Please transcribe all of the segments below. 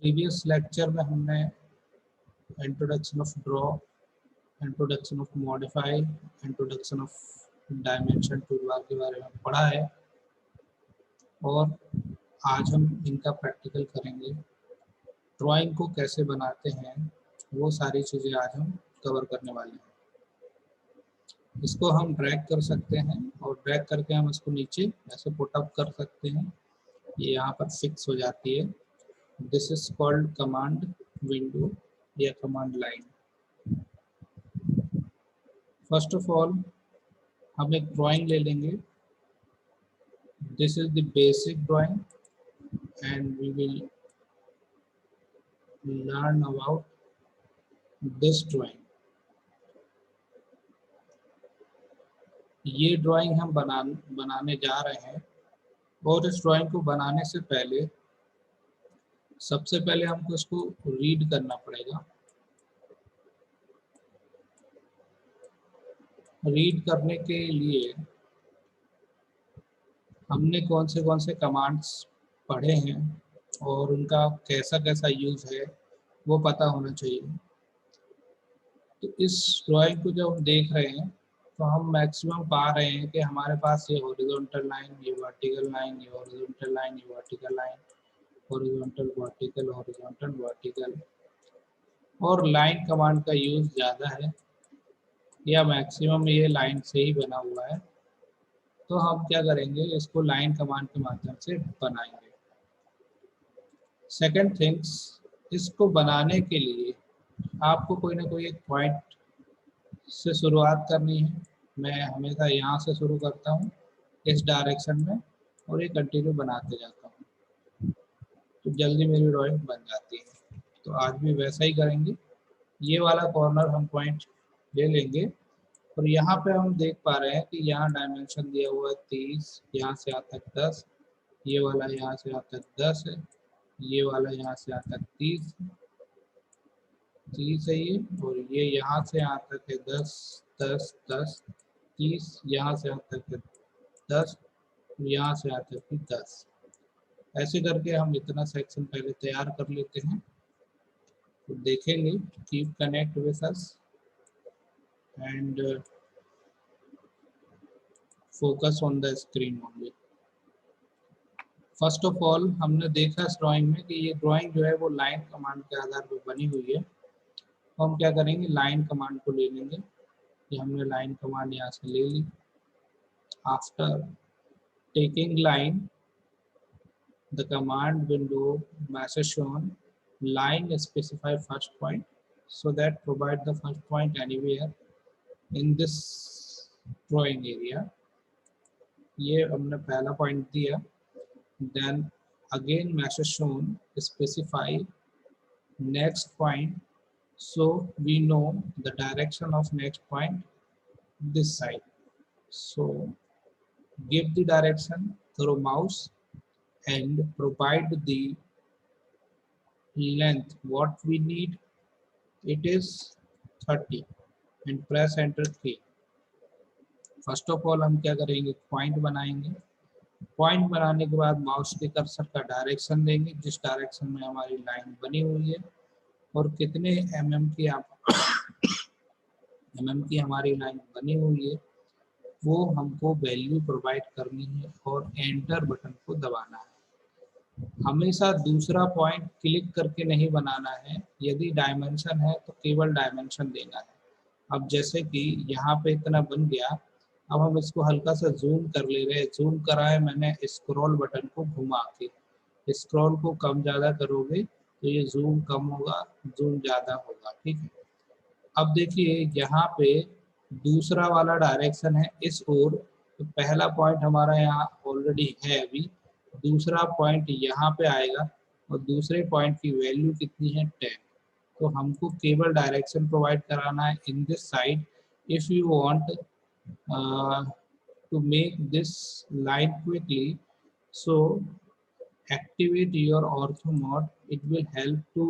Previous lecture में हमने introduction of draw, introduction of modify, introduction of dimension toolbar के बारे में पढ़ा है और आज हम इनका प्रैक्टिकल करेंगे। ड्राइंग को कैसे बनाते हैं वो सारी चीज़ें आज हम कवर करने वाले हैं। इसको हम ड्रैग कर सकते हैं और ड्रैग करके हम इसको नीचे ऐसे पुट अप कर सकते हैं, ये यहाँ पर फिक्स हो जाती है। This is called command window या command line. First of all हम एक ड्राइंग ले लेंगे। This is the basic drawing and we will learn about this drawing. ये ड्राइंग हम बनाने जा रहे हैं और इस ड्राइंग को बनाने से पहले सबसे पहले हमको इसको रीड करना पड़ेगा। रीड करने के लिए हमने कौन से कमांड्स पढ़े हैं और उनका कैसा कैसा यूज है वो पता होना चाहिए। तो इस ड्राइंग को जब हम देख रहे हैं तो हम मैक्सिमम पा रहे हैं कि हमारे पास ये हॉरिजॉन्टल लाइन, ये वर्टिकल लाइन, ये हॉरिजॉन्टल लाइन, ये vertical line, horizontal vertical, horizontal vertical, और लाइन कमांड का यूज ज़्यादा है या मैक्सिमम ये लाइन से ही बना हुआ है। तो हम क्या करेंगे, इसको लाइन कमांड के माध्यम से बनाएंगे। सेकंड थिंग्स, इसको बनाने के लिए आपको कोई ना कोई एक पॉइंट से शुरुआत करनी है। मैं हमेशा यहाँ से शुरू करता हूँ इस डायरेक्शन में और ये कंटिन्यू बनाते जाता हूँ तो जल्दी मेरी ड्राइंग बन जाती है। तो आज भी वैसा ही करेंगे। ये वाला कॉर्नर हम पॉइंट ले लेंगे और यहाँ पे हम देख पा रहे हैं कि यहाँ डायमेंशन दिया हुआ है 30, यहाँ से यहाँ तक 10, ये वाला यहाँ से यहाँ तक 10 है, ये वाला यहाँ से यहाँ तक 30 है ये, और ये यहाँ से यहाँ तक है 10, 10, 10, 30, यहाँ से यहाँ तक है 10, यहाँ से यहाँ तक है 10। ऐसे करके हम इतना सेक्शन पहले तैयार कर लेते हैं। तो देखेंगे, keep connect with us and focus on the screen only. First of all हमने देखा इस ड्राइंग में कि ये ड्राइंग जो है वो लाइन कमांड के आधार पर बनी हुई है। तो हम क्या करेंगे, लाइन कमांड को ले लेंगे। ये हमने लाइन कमांड यहाँ से ले ली। After taking line, the command window message shown line specify first point so that provide the first point anywhere in this drawing area। ये हमने पहला पॉइंट दिया। then again message shown specify next point so we know the direction of next point this side। so give the direction through mouse and provide the length what we need, it is 30 and press enter key। First of all हम क्या करेंगे, point बनाएंगे। Point बनाने के बाद mouse के cursor का direction देंगे जिस डायरेक्शन में हमारी लाइन बनी हुई है और कितने mm की हमारी लाइन बनी हुई है वो हमको वैल्यू प्रोवाइड करनी है और एंटर बटन को दबाना है। हमेशा दूसरा पॉइंट क्लिक करके नहीं बनाना है। यदि डायमेंशन है तो केवल डायमेंशन देना है। अब जैसे कि यहाँ पे इतना बन गया, अब हम इसको हल्का सा जूम कर ले रहे हैं। जूम करा है मैंने स्क्रॉल बटन को घुमा के। स्क्रॉल को कम ज़्यादा करोगे तो ये जूम कम होगा, जूम ज़्यादा होगा, ठीक है। अब देखिए यहाँ पे दूसरा वाला डायरेक्शन है इस ओर। तो पहला पॉइंट हमारा यहाँ ऑलरेडी है, अभी दूसरा पॉइंट यहाँ पे आएगा और दूसरे पॉइंट की वैल्यू कितनी है 10। तो हमको केवल डायरेक्शन प्रोवाइड कराना है in this side. If you want to make this line quickly, so activate your ortho mode। it will help to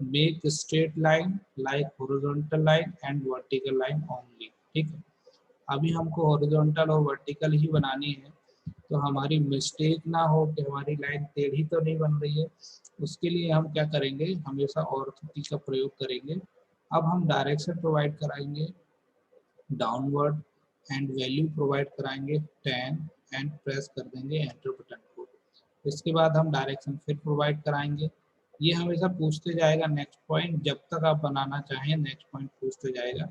make a straight line like horizontal line and vertical line only, ठीक है। अभी हमको horizontal और vertical ही बनानी है तो हमारी mistake ना हो कि हमारी लाइन टेढ़ी तो नहीं बन रही है, उसके लिए हम क्या करेंगे, हमेशा ऑर्थो की का प्रयोग करेंगे। अब हम डायरेक्शन प्रोवाइड कराएंगे डाउनवर्ड एंड वैल्यू प्रोवाइड कराएंगे 10 एंड प्रेस कर देंगे एंटर बटन को। इसके बाद हम डायरेक्शन फिर प्रोवाइड कराएंगे। ये हमेशा पूछते जाएगा नेक्स्ट पॉइंट, जब तक आप बनाना चाहें नेक्स्ट पॉइंट पूछते जाएगा।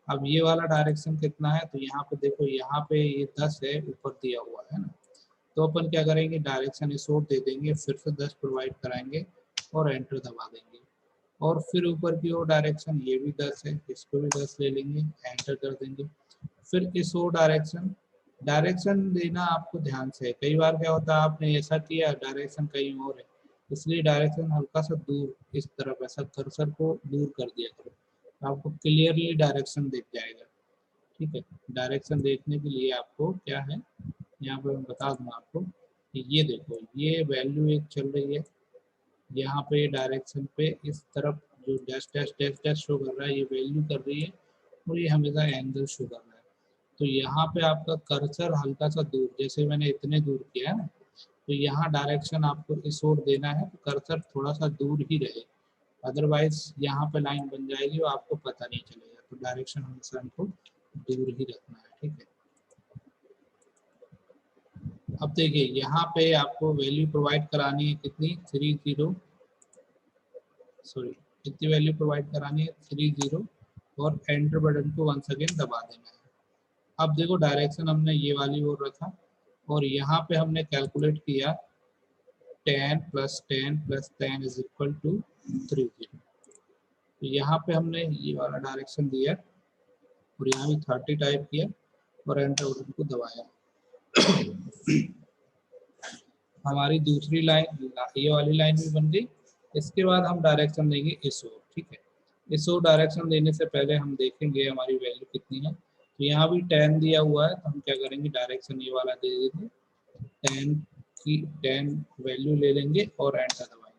अब ये वाला डायरेक्शन कितना है, तो यहाँ पे देखो, यहाँ पे ये 10 है, ऊपर दिया हुआ है ना। तो अपन क्या करेंगे, डायरेक्शन इशोर दे देंगे, फिर से 10 प्रोवाइड कराएंगे और एंटर दबा देंगे। और फिर ऊपर की ओर डायरेक्शन ये भी 10 है, इसको भी 10 ले लेंगे, एंटर कर देंगे। फिर इस ओर डायरेक्शन, डायरेक्शन देना आपको ध्यान से है। कई बार क्या होता है, आपने ऐसा किया डायरेक्शन कहीं और है, इसलिए डायरेक्शन हल्का सा दूर इस तरफ ऐसा कर्सर को दूर कर दिया करो, तो आपको क्लियरली डायरेक्शन दिख जाएगा। ठीक है, डायरेक्शन देखने के लिए आपको क्या है, यहाँ पे मैं बता दूँ आपको कि ये देखो, ये वैल्यू एक चल रही है यहाँ पे डायरेक्शन पे, इस तरफ जो dash dash dash dash show कर रहा है ये वैल्यू कर रही है, और ये हमेशा एंगल शो कर रहा है। तो यहाँ पे आपका कर्सर हल्का सा दूर, जैसे मैंने इतने दूर किया है ना, तो यहाँ डायरेक्शन आपको इस ओर देना है, तो कर्सर थोड़ा सा दूर ही रहे, अदरवाइज यहाँ पे लाइन बन जाएगी और आपको पता नहीं चलेगा। तो डायरेक्शन हमेशा हमको दूर ही रखना है। ठीक है, अब देखिए यहाँ पे आपको वैल्यू प्रोवाइड करानी है कितनी, 30, सॉरी, कितनी वैल्यू प्रोवाइड करानी है, 30, और एंटर बटन को वंस अगेन दबा देना है। अब देखो डायरेक्शन हमने ये वाली ओर रखा, और यहाँ पे हमने कैलकुलेट किया 10 + 10 + 10 = 30। तो यहाँ पे हमने ये वाला डायरेक्शन दिया और यहाँ भी 30 टाइप किया और एंटर बटन को दबाया। हमारी दूसरी लाइन, ये वाली लाइन भी बन गई। इसके बाद हम डायरेक्शन देंगे इस ओर। ठीक है, इस ओर डायरेक्शन देने से पहले हम देखेंगे हमारी वैल्यू कितनी है। तो यहाँ भी 10 दिया हुआ है, तो हम क्या करेंगे, डायरेक्शन ये वाला दे देंगे, 10 की 10 वैल्यू ले लेंगे और एंटर दबाएंगे।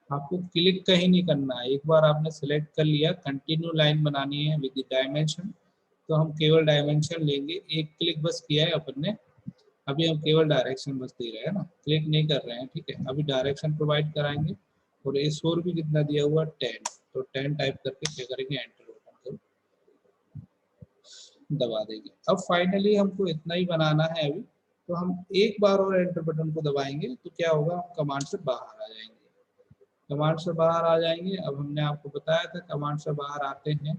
आपको क्लिक कहीं नहीं करना है, एक बार आपने सेलेक्ट कर लिया, कंटिन्यू लाइन बनानी है विद डायमेंशन, तो हम केवल डायमेंशन लेंगे, एक क्लिक बस किया है अपन ने, अभी हम केवल डायरेक्शन बस दे रहे हैं ना, क्लिक नहीं कर रहे हैं। ठीक है, अभी डायरेक्शन प्रोवाइड कराएंगे और इस ओर भी कितना दिया हुआ 10, तो 10 टाइप करके क्या करेंगे, एंटर बटन को दबा देंगे। अब फाइनली हमको इतना ही बनाना है अभी, तो हम एक बार और एंटर बटन को दबाएंगे तो क्या होगा, हम कमांड से बाहर आ जाएंगे। कमांड से बाहर आ जाएंगे। अब हमने आपको बताया था कमांड से बाहर आते हैं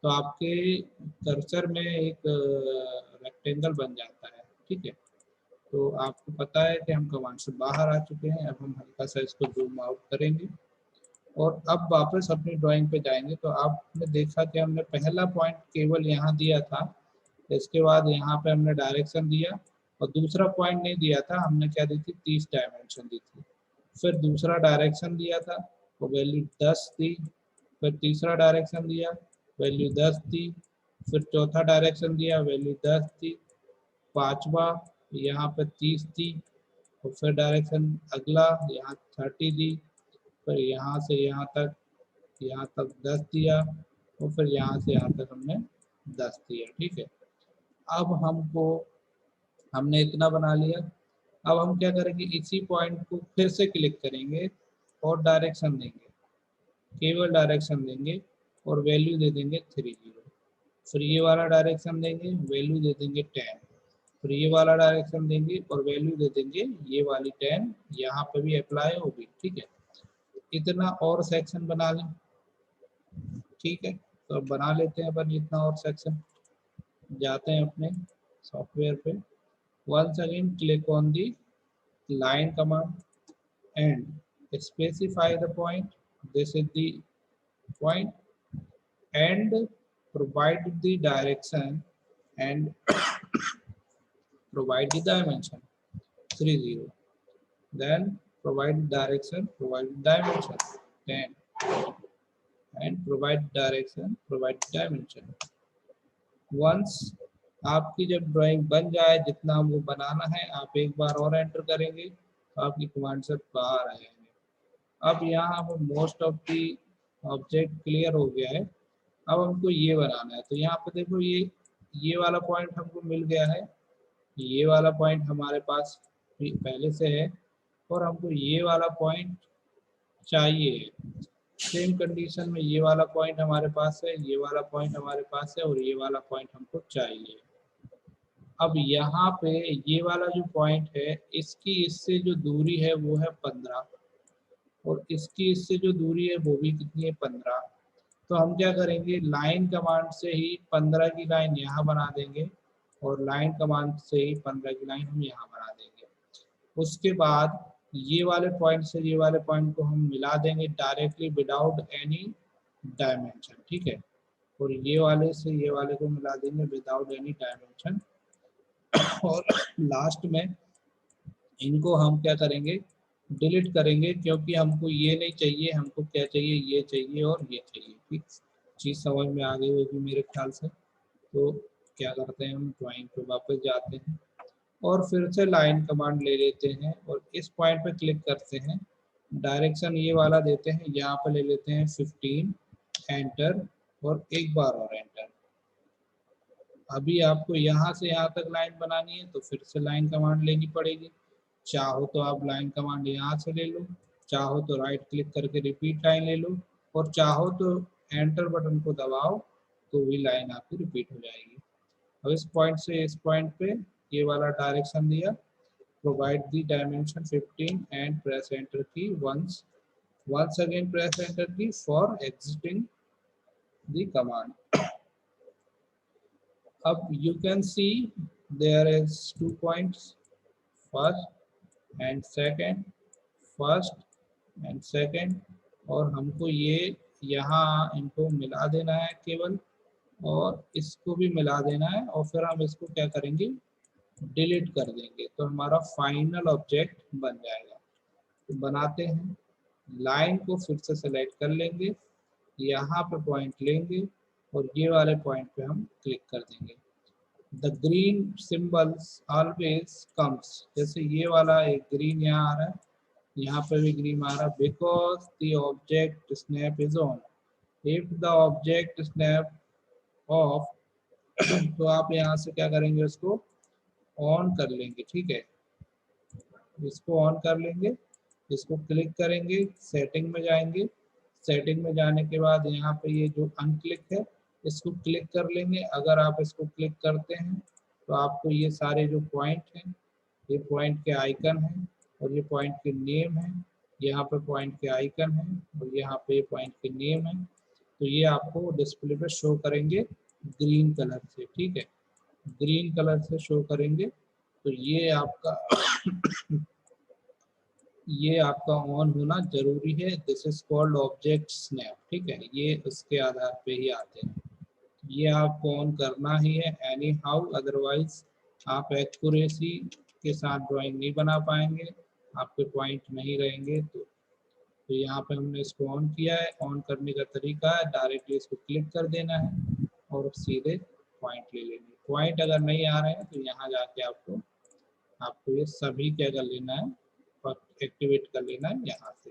तो आपके कर्सर में एक रेक्टेंगल बन जाता है। ठीक है, तो आपको पता है कि हम कमांड से बाहर आ चुके हैं। अब हम हल्का सा इसको जूम आउट करेंगे और अब वापस अपनी ड्राइंग पे जाएंगे। तो आपने देखा कि हमने पहला पॉइंट केवल यहाँ दिया था, इसके बाद यहाँ पे हमने डायरेक्शन दिया और दूसरा पॉइंट नहीं दिया था, हमने क्या दी थी, 30 डायमेंशन दी थी। फिर दूसरा डायरेक्शन दिया था वो वैल्यू 10 दी, फिर तीसरा डायरेक्शन दिया वैल्यू 10 दी, फिर चौथा डायरेक्शन दिया वैल्यू 10 दी, पांचवा यहाँ पे 30 दी, और फिर डायरेक्शन अगला यहाँ 30 दी, फिर यहाँ से यहाँ तक 10 दिया, और फिर यहाँ से यहाँ तक हमने 10 दिया। ठीक है, अब हमने इतना बना लिया। अब हम क्या करेंगे, इसी पॉइंट को फिर से क्लिक करेंगे और डायरेक्शन देंगे, केवल डायरेक्शन देंगे और वैल्यू दे देंगे 30। फिर ये वाला डायरेक्शन देंगे, वैल्यू दे देंगे 10। फिर ये वाला डायरेक्शन देंगे और वैल्यू दे देंगे ये वाली 10, यहाँ पे भी अप्लाई होगी। ठीक है, इतना और सेक्शन बना लें। ठीक है, तो अब बना लेते हैं अपन इतना और सेक्शन। जाते हैं अपने सॉफ्टवेयर पे, once again click on the line command and specify the point, this is the point, and provide the direction and provide the dimension 30, then provide direction, provide dimension 10, and provide direction, provide dimension। once आपकी जब drawing बन जाए, जितना वो बनाना है, आप एक बार और एंटर करेंगे तो आपकी कमांड से बाहर आ जाएंगे। अब यहाँ पर most of the object clear हो गया है। अब हमको ये बनाना है, तो यहाँ पे देखो ये वाला पॉइंट हमको मिल गया है, ये वाला पॉइंट हमारे पास पहले से है और हमको ये वाला पॉइंट चाहिए। सेम कंडीशन में ये वाला पॉइंट हमारे पास है, ये वाला पॉइंट हमारे पास है और ये वाला पॉइंट हमको चाहिए। अब यहाँ पे ये वाला जो पॉइंट है इसकी इससे जो दूरी है वो है 15 और इसकी इससे जो दूरी है वो भी कितनी है 15। तो हम क्या करेंगे, लाइन कमांड से ही 15 की लाइन यहाँ बना देंगे और लाइन कमांड से ही 15 की लाइन हम यहाँ बना देंगे। उसके बाद ये वाले पॉइंट से ये वाले पॉइंट को हम मिला देंगे डायरेक्टली विदाउट एनी डायमेंशन, ठीक है। और ये वाले से ये वाले को मिला देंगे विदाउट एनी डायमेंशन। और लास्ट में इनको हम क्या करेंगे, डिलीट करेंगे, क्योंकि हमको ये नहीं चाहिए, हमको क्या चाहिए, ये चाहिए और ये चाहिए। ठीक चीज़ समझ में आ गई होगी मेरे ख्याल से। तो क्या करते हैं, हम ड्राइंग पे वापस जाते हैं और फिर से लाइन कमांड ले लेते हैं और इस पॉइंट पे क्लिक करते हैं, डायरेक्शन ये वाला देते हैं, यहाँ पे ले लेते हैं 15, एंटर और एक बार और एंटर। अभी आपको यहाँ से यहाँ तक लाइन बनानी है तो फिर से लाइन कमांड लेनी पड़ेगी। चाहो तो आप लाइन कमांड यहाँ से ले लो, चाहो तो राइट क्लिक करके रिपीट लाइन ले लो और चाहो तो एंटर बटन को दबाओ तो भी लाइन आपकी रिपीट हो जाएगी। अब इस पॉइंट से इस पॉइंट पे ये वाला डायरेक्शन दिया, provide the dimension 15 and press enter की once again press enter key for exiting the command. Up you can see there is 2 points, first and second, first and second, और हमको ये यहाँ इनको मिला देना है केवल और इसको भी मिला देना है और फिर हम इसको क्या करेंगे, डिलीट कर देंगे तो हमारा फाइनल ऑब्जेक्ट बन जाएगा। तो बनाते हैं, लाइन को फिर से सेलेक्ट कर लेंगे, यहाँ पे पॉइंट लेंगे और ये वाले पॉइंट पे हम क्लिक कर देंगे। The green symbols always comes, जैसे ये वाला एक ग्रीन यहाँ आ रहा है, यहाँ पे भी ग्रीन आ रहा है, because the object snap is on. If the object snap of तो आप यहाँ से क्या करेंगे, उसको ऑन कर लेंगे, ठीक है। इसको ऑन कर लेंगे, इसको क्लिक करेंगे, सेटिंग में जाएंगे, सेटिंग में जाने के बाद यहाँ पे ये जो अनक्लिक है इसको क्लिक कर लेंगे। अगर आप इसको क्लिक करते हैं तो आपको ये सारे जो पॉइंट हैं, ये पॉइंट के आइकन हैं और ये पॉइंट के नेम है, यहाँ पे पॉइंट के आइकन है और यहाँ पे पॉइंट के नेम है, तो ये आपको डिस्प्ले पे शो करेंगे ग्रीन कलर से, ठीक है, ग्रीन कलर से शो करेंगे। तो ये आपका ऑन होना जरूरी है। This is called object snap, ठीक है, ये उसके आधार पे ही आते हैं। ये आपको ऑन करना ही है एनी हाउ, अदरवाइज आप एक्यूरेसी के साथ ड्राइंग नहीं बना पाएंगे, आपके पॉइंट नहीं रहेंगे। तो यहाँ पे हमने इसको ऑन किया है। ऑन करने का तरीका है डायरेक्टली इसको क्लिक कर देना है और सीधे पॉइंट ले लेंगे। पॉइंट अगर नहीं आ रहे हैं तो यहाँ जाके आपको ये सभी क्या कर लेना है, एक्टिवेट कर लेना है यहाँ से,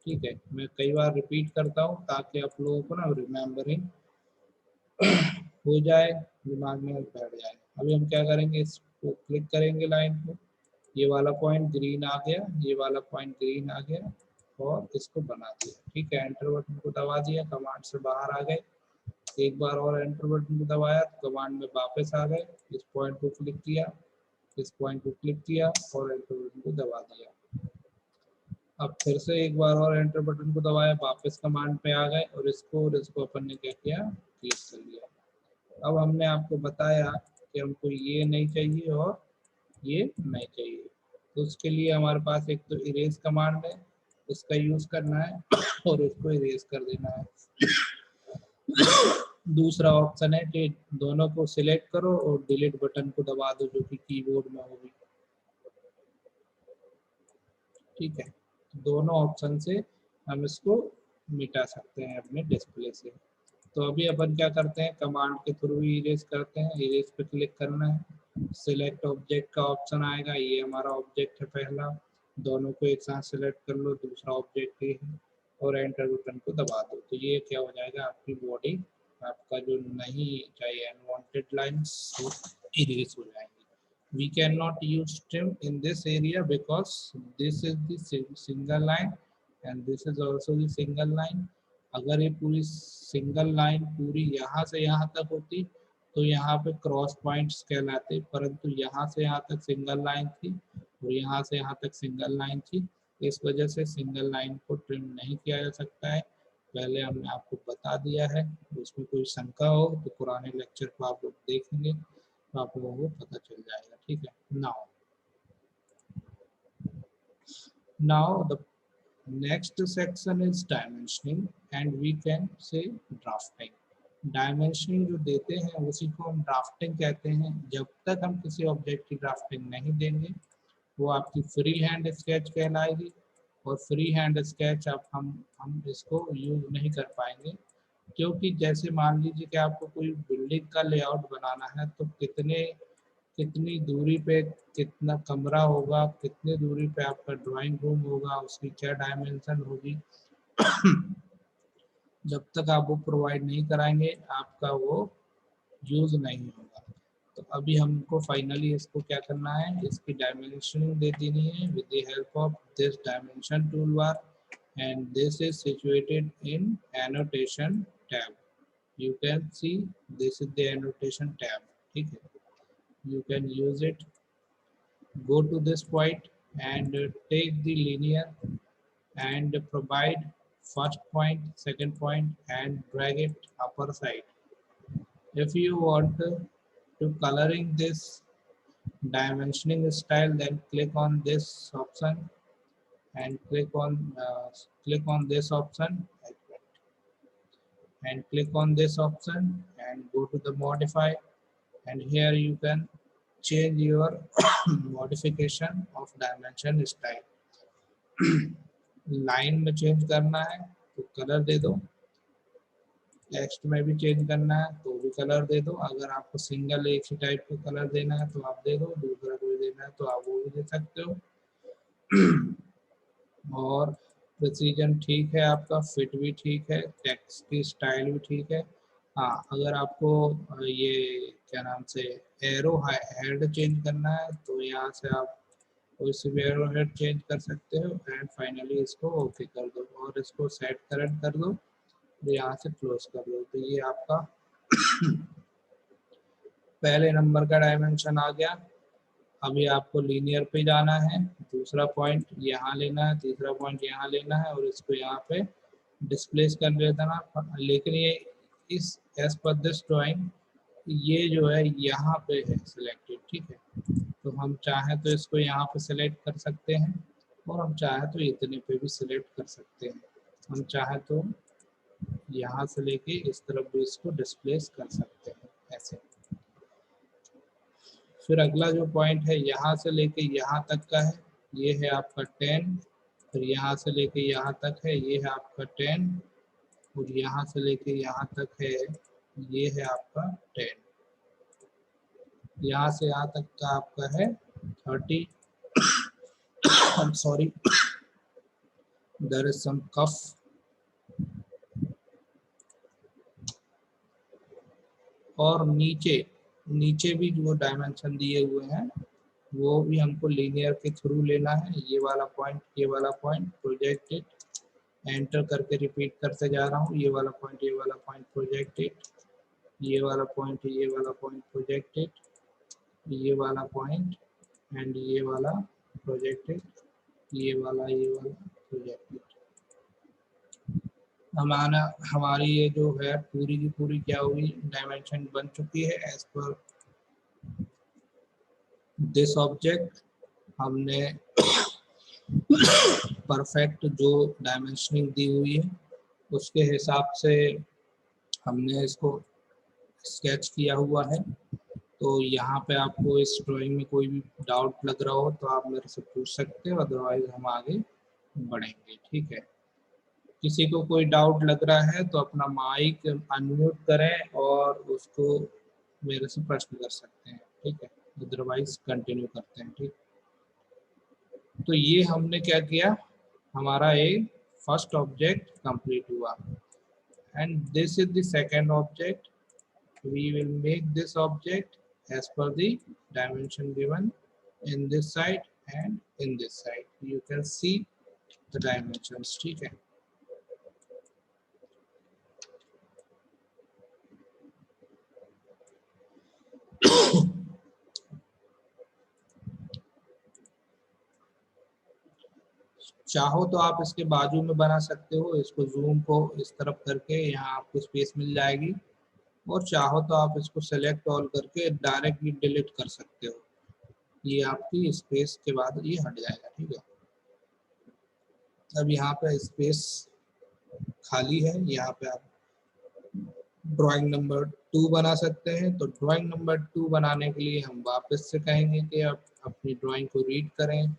ठीक है। मैं कई बार रिपीट करता हूँ ताकि आप लोगों को ना रिमेम्बरिंग हो जाए, दिमाग में बैठ जाए। अभी हम क्या करेंगे, इसको क्लिक करेंगे लाइन को, ये वाला पॉइंट ग्रीन आ गया, ये वाला पॉइंट ग्रीन आ गया और इसको बना दिया, ठीक है। एंटर बटन को दबा दिया, कमांड से बाहर आ गए, एक बार और एंटर बटन को दबाया तो कमांड में वापस आ गए, इस पॉइंट को क्लिक किया, इस पॉइंट को क्लिक किया और एंटर बटन को दबा दिया। अब फिर से एक बार और एंटर बटन को दबाया, वापस कमांड पे आ गए और इसको अपन ने क्या किया, क्लिक कर लिया। अब हमने आपको बताया कि हमको ये नहीं चाहिए और ये नहीं चाहिए, तो उसके लिए हमारे पास एक तो इरेज कमांड है, इसका यूज करना है और इसको इरेज कर देना है। दूसरा ऑप्शन है कि दोनों को सिलेक्ट करो और डिलीट बटन को दबा दो जो कि कीबोर्ड में होगी, ठीक है। दोनों ऑप्शन से हम इसको मिटा सकते हैं अपने डिस्प्ले से। तो अभी अपन क्या करते हैं, कमांड के थ्रू ही इरेज करते हैं। इरेज पे क्लिक करना है, सिलेक्ट ऑब्जेक्ट का ऑप्शन आएगा, ये हमारा ऑब्जेक्ट है पहला, दोनों को एक साथ सिलेक्ट कर लो, दूसरा ऑब्जेक्ट ये है और एंटर बटन को दबा दो। तो ये क्या हो जाएगा, आपकी बॉडी, आपका जो नहीं चाहिए अनवांटेड लाइन्स वो इरेज हो जाएंगी। We cannot use trim in this area because this is the single line and this is also the single line. अगर ये पूरी सिंगल लाइन पूरी यहाँ से यहाँ तक होती तो यहाँ पे क्रॉस पॉइंट्स कहलाते, परंतु यहाँ से यहाँ तक सिंगल लाइन थी और यहाँ से यहाँ तक सिंगल लाइन थी, इस वजह से सिंगल लाइन को ट्रिम नहीं किया जा सकता है। पहले हमने आपको बता दिया है, उसमें कोई शंका हो तो पुराने लेक्चर को आप लोग देखेंगे तो आप लोगों को पता चल जाएगा। ठीक है। Now the next section is dimensioning and we can say drafting. Dimensioning जो देते हैं उसी को हम ड्राफ्टिंग कहते हैं। जब तक हम किसी ऑब्जेक्ट की ड्राफ्टिंग नहीं देंगे वो आपकी फ्री हैंड स्केच कहलाएगी, और फ्री हैंड स्केच आप हम इसको यूज नहीं कर पाएंगे, क्योंकि जैसे मान लीजिए कि आपको कोई बिल्डिंग का लेआउट बनाना है तो कितनी दूरी पे कितना कमरा होगा, कितनी दूरी पे आपका ड्राइंग रूम होगा, उसकी क्या डायमेंशन होगी जब तक आप वो प्रोवाइड नहीं कराएंगे आपका वो यूज नहीं होगा। तो अभी हमको फाइनली इसको क्या करना है, इसकी डायमेंशनिंग दे देनी है with the help of this dimension tool bar, and this is situated in annotation tab. You can see this is the annotation tab. ठीक है, you can use it. Go to this point and take the linear and provide first point, second point and drag it upper side. If you want to coloring this dimensioning style, then click on this option and click on this option and click on this option and go to the modify, and here you can change your modification of dimension style. Line में change करना है तो colour दे दो, text में भी change करना है तो भी कलर दे दो। अगर आपको सिंगल एक ही टाइप का कलर देना है तो आप दे दो, दूसरा कोई देना है तो आप वो भी दे सकते हो। और प्रिसीजन ठीक है, आपका फिट भी ठीक है, टेक्स्ट की स्टाइल भी ठीक है। हाँ, अगर आपको ये क्या नाम से एरो हेड चेंज करना है तो यहाँ से आप कोई सी भी एरो हेड चेंज कर सकते हो, एंड फाइनली इसको ओके कर दो और इसको सेट करंट कर दो, तो यहाँ से क्लोज कर दो। तो ये आपका पहले नंबर का डायमेंशन आ गया। अभी आपको लीनियर पे जाना है, दूसरा पॉइंट यहाँ लेना है, तीसरा पॉइंट यहाँ लेना है और इसको यहाँ पे डिस्प्लेस कर देना। लेकिन ये इस एज पर दिस ड्राइंग ये जो है यहाँ पे है सिलेक्टेड। ठीक है, तो हम चाहें तो इसको यहाँ पे सिलेक्ट कर सकते हैं और हम चाहें तो इतने पे भी सिलेक्ट कर सकते हैं। हम चाहें तो यहाँ से लेके इस तरफ भी इसको डिस्प्लेस कर सकते हैं ऐसे। फिर अगला जो पॉइंट है यहाँ से लेके यहाँ तक का है, ये है आपका 10। फिर यहाँ से लेके यहाँ तक है, ये है आपका 10। और यहाँ से लेके यहाँ तक है, ये है आपका 10। यहाँ से यहाँ तक का आपका है 30। I'm sorry, there is some cough. और नीचे भी जो डायमेंशन दिए हुए हैं वो भी हमको लीनियर के थ्रू लेना है। ये वाला पॉइंट प्रोजेक्टेड, एंटर करके रिपीट करते जा रहा हूँ। ये वाला पॉइंट प्रोजेक्टेड, ये वाला पॉइंट प्रोजेक्टेड, ये वाला पॉइंट एंड ये वाला प्रोजेक्टेड, ये वाला प्रोजेक्टेड। हमारी ये जो है पूरी की पूरी क्या हुई, डायमेंशन बन चुकी है एज पर दिस ऑब्जेक्ट। हमने परफेक्ट जो डायमेंशनिंग दी हुई है उसके हिसाब से हमने इसको स्केच किया हुआ है। तो यहाँ पे आपको इस ड्राइंग में कोई भी डाउट लग रहा हो तो आप मेरे से पूछ सकते हो, अदरवाइज हम आगे बढ़ेंगे। ठीक है, किसी को कोई डाउट लग रहा है तो अपना माइक अनम्यूट करें और उसको मेरे से प्रश्न कर सकते हैं। ठीक है, अदरवाइज कंटिन्यू करते हैं। ठीक, तो ये हमने क्या किया, हमारा एक फर्स्ट ऑब्जेक्ट कंप्लीट हुआ, and this is the second object. We will make this object as per the dimension given in this side and in this side. You can see the dimensions. ठीक है, चाहो तो आप इसके बाजू में बना सकते हो, इसको जूम को इस तरफ करके यहाँ आपको स्पेस मिल जाएगी, और चाहो तो आप इसको सेलेक्ट ऑल करके डायरेक्टली डिलीट कर सकते हो, ये आपकी स्पेस के बाद ये हट जाएगा। ठीक है, अब यहाँ पे स्पेस खाली है, यहाँ पे आप ड्राइंग नंबर 2 बना सकते हैं। तो ड्राइंग नंबर 2 बनाने के लिए हम वापस से कहेंगे कि आप अपनी ड्राइंग को रीड करें,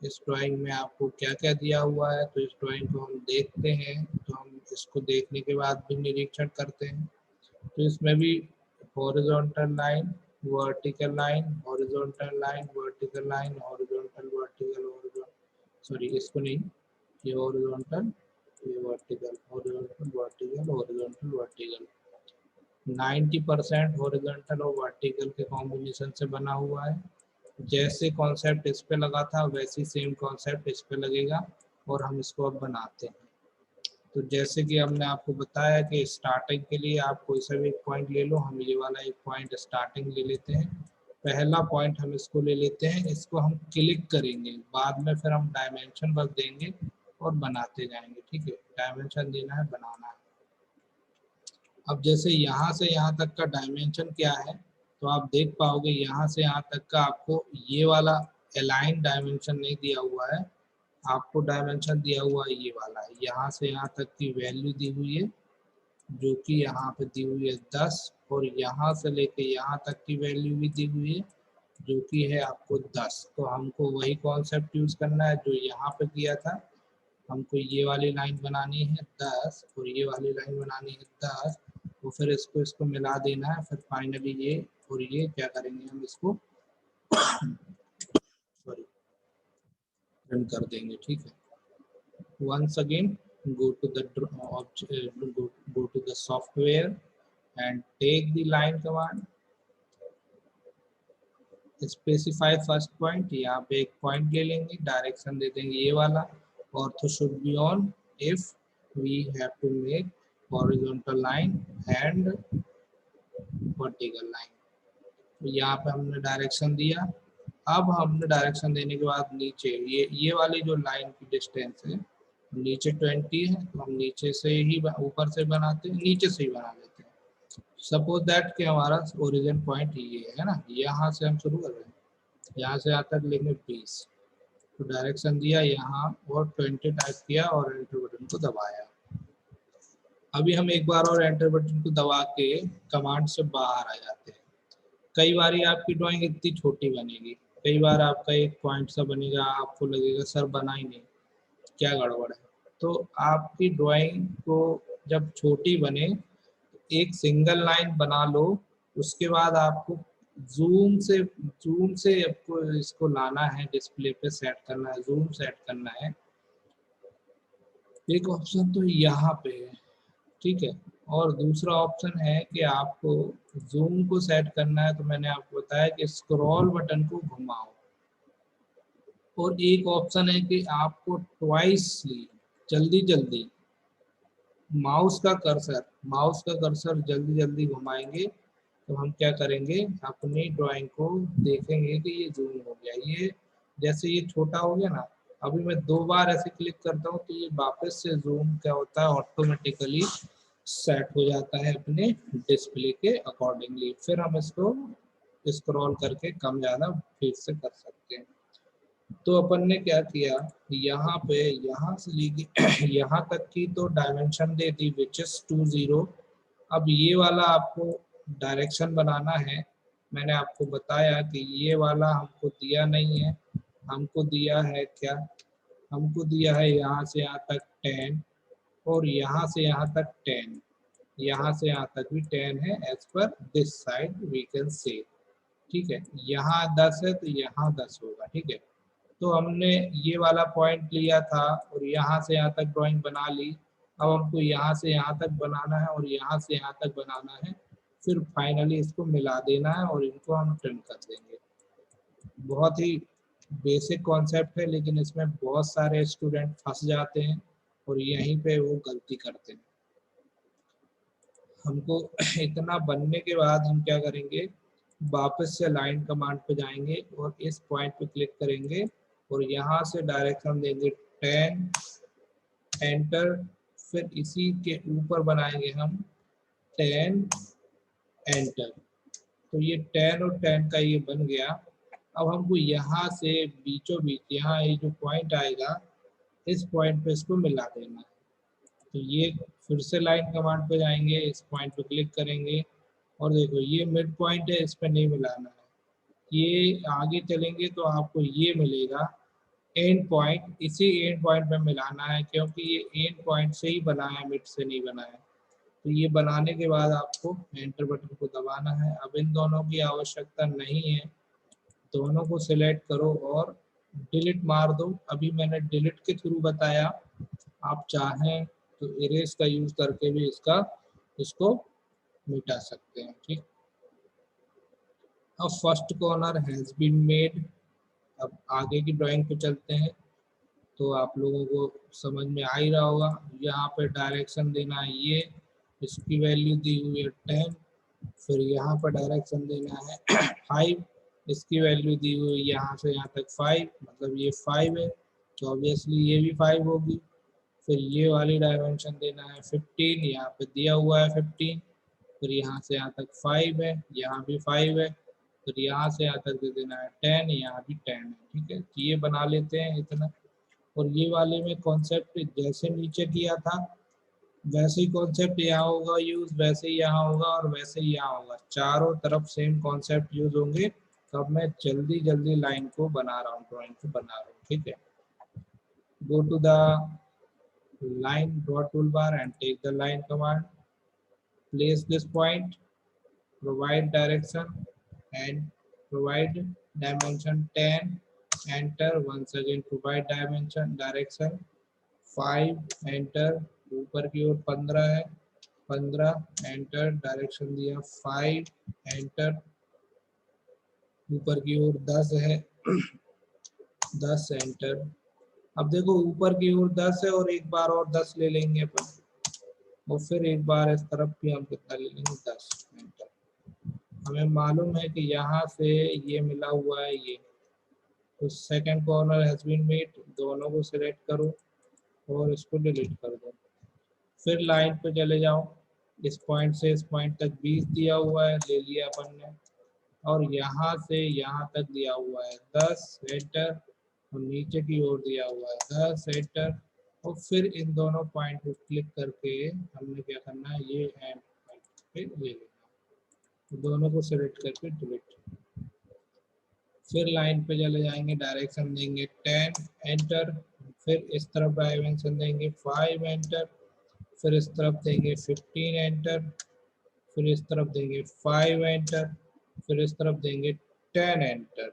इस ड्राइंग में आपको क्या क्या दिया हुआ है। तो इस ड्राइंग को हम देखते हैं, तो हम इसको देखने के बाद भी निरीक्षण करते हैं। तो इसमें भी horizontal line, vertical line, horizontal line, vertical line, horizontal, vertical, sorry इसको नहीं, ये हॉरिजॉन्टल, ये vertical, horizontal, vertical, horizontal, vertical, 90% horizontal और वर्टिकल के कॉम्बिनेशन से बना हुआ है। जैसे कॉन्सेप्ट इस पे लगा था वैसे सेम कॉन्सेप्ट इस पे लगेगा, और हम इसको अब बनाते हैं। तो जैसे कि हमने आपको बताया कि स्टार्टिंग के लिए आप कोई सा भी एक पॉइंट ले लो, हम ये वाला एक पॉइंट स्टार्टिंग ले लेते हैं, पहला पॉइंट हम इसको ले लेते हैं, इसको हम क्लिक करेंगे, बाद में फिर हम डायमेंशन बस देंगे और बनाते जाएंगे। ठीक है, डायमेंशन देना है, बनाना है। अब जैसे यहाँ से यहाँ तक का डायमेंशन क्या है, तो आप देख पाओगे यहाँ से यहाँ तक का आपको ये वाला अलाइन डायमेंशन नहीं दिया हुआ है, आपको डायमेंशन दिया हुआ है ये वाला है। यहाँ से यहाँ तक की वैल्यू दी हुई है, जो कि यहाँ पे दी हुई है 10, और यहाँ से लेके यहाँ तक की वैल्यू भी दी हुई है, जो कि है आपको 10। तो हमको वही कॉन्सेप्ट यूज करना है जो यहाँ पे किया था, हमको ये वाली लाइन बनानी है 10 और ये वाली लाइन बनानी है 10, तो फिर इसको इसको मिला देना है, फिर फाइनली ये और ये क्या करेंगे, हम इसको सॉरी रन कर देंगे। ठीक है, once again go to the go to the software and take the line command, specify first point, यहाँ पे एक पॉइंट ले लेंगे, डायरेक्शन दे देंगे ये वाला, ortho should be on if we have to make horizontal line and vertical line। तो यहाँ पे हमने डायरेक्शन दिया। अब हमने डायरेक्शन देने के बाद नीचे ये वाली जो लाइन की डिस्टेंस है नीचे 20 है, तो हम नीचे से ही ऊपर से बनाते हैं, नीचे से ही बना लेते हैं। सपोज दैट कि हमारा ओरिजिन पॉइंट ये है ना, यहाँ से हम शुरू कर रहे हैं, यहाँ से यहाँ तक लेंगे 20, तो डायरेक्शन दिया यहाँ और 20 टाइप किया और एंटर बटन को दबाया। अभी हम एक बार और एंटर बटन को दबा के कमांड से बाहर आ जाते हैं। कई बार आपकी ड्राइंग इतनी छोटी बनेगी, कई बार आपका एक पॉइंट सा बनेगा, आपको लगेगा सर बना ही नहीं, क्या गड़बड़ है। तो आपकी ड्राइंग को जब छोटी बने एक सिंगल लाइन बना लो, उसके बाद आपको जूम से आपको इसको लाना है, डिस्प्ले पे सेट करना है, जूम सेट करना है। एक ऑप्शन तो यहाँ पे है, ठीक है, और दूसरा ऑप्शन है कि आपको जूम को सेट करना है, तो मैंने आपको बताया कि स्क्रॉल बटन को घुमाओ, और एक ऑप्शन है कि आपको ट्वाइसली जल्दी जल्दी माउस का कर्सर जल्दी जल्दी घुमाएंगे, तो हम क्या करेंगे, अपनी ड्राइंग को देखेंगे कि ये जूम हो गया, ये जैसे ये छोटा हो गया ना, अभी मैं 2 बार ऐसे क्लिक करता हूँ तो ये वापस से जूम क्या होता है ऑटोमेटिकली सेट हो जाता है अपने डिस्प्ले के अकॉर्डिंगली। फिर हम इसको स्क्रॉल करके कम ज़्यादा फिर से कर सकते हैं। तो अपन ने क्या किया, यहाँ पे यहाँ से लेके यहाँ तक की तो dimension they the which is 20। अब ये वाला आपको डायरेक्शन बनाना है, मैंने आपको बताया कि ये वाला हमको दिया नहीं है, हमको दिया है क्या, हमको दिया है यहाँ से यहाँ तक 10 और यहाँ से यहाँ तक 10, यहाँ से यहाँ तक भी 10 है as per this side we can से। ठीक है, यहाँ 10 है तो यहाँ 10 होगा। ठीक है, तो हमने ये वाला पॉइंट लिया था और यहाँ से यहाँ तक ड्राइंग बना ली। अब हमको यहाँ से यहाँ तक बनाना है और यहाँ से यहाँ तक बनाना है, फिर फाइनली इसको मिला देना है और इनको हम ट्रिम कर देंगे। बहुत ही बेसिक कॉन्सेप्ट है, लेकिन इसमें बहुत सारे स्टूडेंट फंस जाते हैं और यहीं पे वो गलती करते हैं। हमको इतना बनने के बाद हम क्या करेंगे, वापस से लाइन कमांड पे जाएंगे और इस पॉइंट पे क्लिक करेंगे और यहाँ से डायरेक्शन देंगे 10 एंटर। फिर इसी के ऊपर बनाएंगे हम 10 एंटर। तो ये 10 और 10 का ये बन गया। अब हमको यहाँ से बीचों बीच यहाँ ये जो पॉइंट आएगा, इस पॉइंट पे इसको मिला देना है। तो ये फिर से लाइन कमांड पे जाएंगे, इस पॉइंट पे क्लिक करेंगे और देखो ये मिड पॉइंट है, इस पे नहीं मिलाना है। ये आगे चलेंगे तो आपको ये मिलेगा एंड पॉइंट, इसी एंड पॉइंट पे मिलाना है, क्योंकि ये एंड पॉइंट से ही बना है, मिड से नहीं बना है। तो ये बनाने के बाद आपको एंटर बटन को दबाना है। अब इन दोनों की आवश्यकता नहीं है, दोनों को सिलेक्ट करो और डिलीट मार दो। अभी मैंने डिलीट के थ्रू बताया, आप चाहें तो इरेज का यूज करके भी इसको मिटा सकते हैं। ठीक, अब first corner has been made. अब आगे की ड्राइंग पे चलते हैं, तो आप लोगों को समझ में आ ही रहा होगा। यहाँ पे डायरेक्शन देना है, ये इसकी वैल्यू दी हुई है 10। फिर यहाँ पर डायरेक्शन देना है 5, इसकी वैल्यू दी हुई है यहाँ से यहाँ तक 5, मतलब ये 5 है, तो ऑब्वियसली ये भी 5 होगी। फिर ये वाली डायमेंशन देना है 15, यहाँ पे दिया हुआ है 15। फिर यहाँ से यहाँ तक 5 है, यहाँ भी 5 है। फिर यहाँ से यहाँ तक दे देना है 10, यहाँ भी 10 है। ठीक है, तो ये बना लेते हैं इतना। और ये वाले में कॉन्सेप्ट जैसे नीचे किया था वैसे ही कॉन्सेप्ट यहाँ होगा यूज, वैसे ही यहाँ होगा और वैसे ही यहाँ होगा, चारों तरफ सेम कॉन्सेप्ट यूज होंगे। तो अब मैं जल्दी जल्दी लाइन को बना रहा हूँ, ड्राइंग को बना रहा हूँ। ठीक है, go to the line draw toolbar and take the line command. Place this point, provide direction and provide dimension 10. Enter. Once again provide dimension direction 5. Enter. ऊपर की ओर 15 है, 15 एंटर। डायरेक्शन दिया 5 एंटर। ऊपर की ओर 10 है 10 एंटर। अब देखो ऊपर की ओर 10 है और एक बार और 10 ले लेंगे अपन, और फिर एक बार इस तरफ भी हम कितना ले लेंगे 10 एंटर। हमें मालूम है कि यहाँ से ये मिला हुआ है ये, तो second corner has been made, दोनों को सिलेक्ट करो और इसको डिलीट कर दो। फिर लाइन पे चले जाओ, इस पॉइंट से इस पॉइंट तक 20 दिया हुआ है, ले लिया अपन ने, और यहाँ से यहाँ तक दिया हुआ है 10 एंटर, और नीचे की ओर दिया हुआ है 10 एंटर। और फिर इन दोनों पॉइंट को क्लिक करके हमने क्या करना है, ये एंड पॉइंट पे ले लेना, तो दोनों को सिलेक्ट करके डिलीट। फिर लाइन पे चले जाएंगे, डायरेक्शन देंगे 10 एंटर। फिर इस तरफ डायमेंशन देंगे 5 एंटर। फिर इस तरफ देंगे 15 एंटर। फिर इस तरफ देंगे 5 एंटर। फिर इस तरफ देंगे 10 एंटर।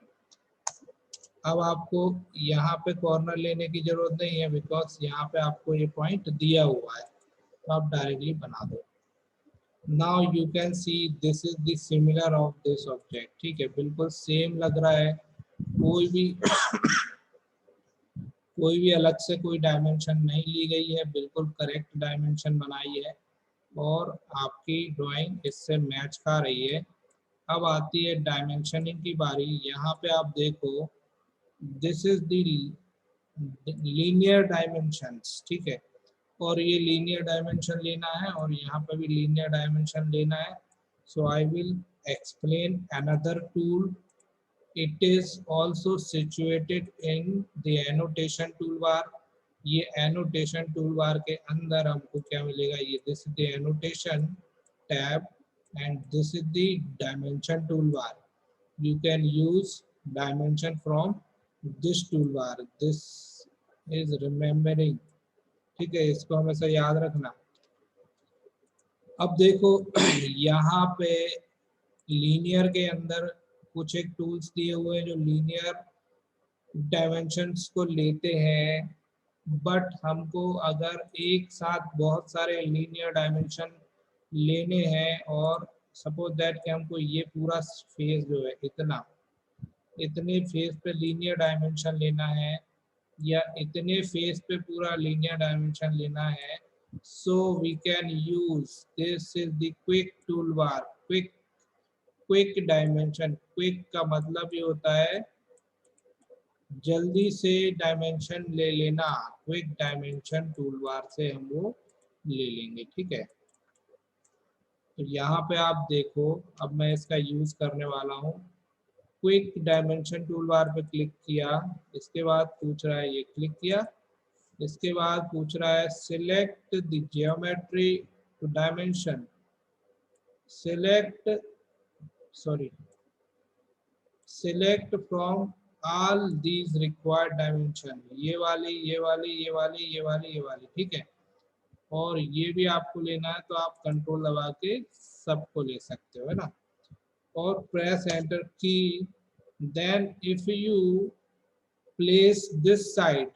अब आपको यहाँ पे कॉर्नर लेने की जरूरत नहीं है, बिकॉज यहाँ पे आपको ये पॉइंट दिया हुआ है, तो आप डायरेक्टली बना दो। Now you can see this is the similar of this object. ठीक है, बिल्कुल सेम लग रहा है, कोई भी अलग से कोई डायमेंशन नहीं ली गई है, बिल्कुल करेक्ट डायमेंशन बनाई है और आपकी ड्राइंग इससे मैच खा रही है। अब आती है डायमेंशनिंग की बारी। यहाँ पे आप देखो, this is the linear dimensions. ठीक है, और ये लीनियर डायमेंशन लेना है और यहाँ पे भी लीनियर डायमेंशन लेना है। So I will explain another tool. It is also situated in the annotation toolbar. ये एनोटेशन टूलबार के अंदर हमको क्या मिलेगा, ये this is the annotation tab and this is the dimension toolbar. You can use dimension from this toolbar. This is remembering. ठीक है, इसको हमेशा याद रखना। अब देखो यहाँ पे लीनियर के अंदर कुछ एक टूल्स दिए हुए हैं जो लीनियर डायमेंशंस को लेते हैं, बट हमको अगर एक साथ बहुत सारे लीनियर डायमेंशन लेने हैं और सपोज दैट कि हमको ये पूरा फेस जो है इतने फेस पे लीनियर डायमेंशन लेना है या इतने फेस पे पूरा लीनियर डायमेंशन लेना है, so we can use this is the quick tool bar. Quick dimension, quick का मतलब ये होता है जल्दी से डायमेंशन ले लेना। क्विक डायमेंशन टूल बार से हम वो ले लेंगे, ठीक है। तो यहाँ पे आप देखो, अब मैं इसका यूज करने वाला हूँ। क्विक डायमेंशन टूल बार पे क्लिक किया, इसके बाद पूछ रहा है, ये क्लिक किया, इसके बाद पूछ रहा है select the geometry to dimension, select from all these required dimension, ये वाली, ये वाली, ये वाली, ये वाली, ये वाली, ठीक है। और ये भी आपको लेना है तो आप कंट्रोल दबा के सबको ले सकते हो, है ना। और press enter key, then if you place this side,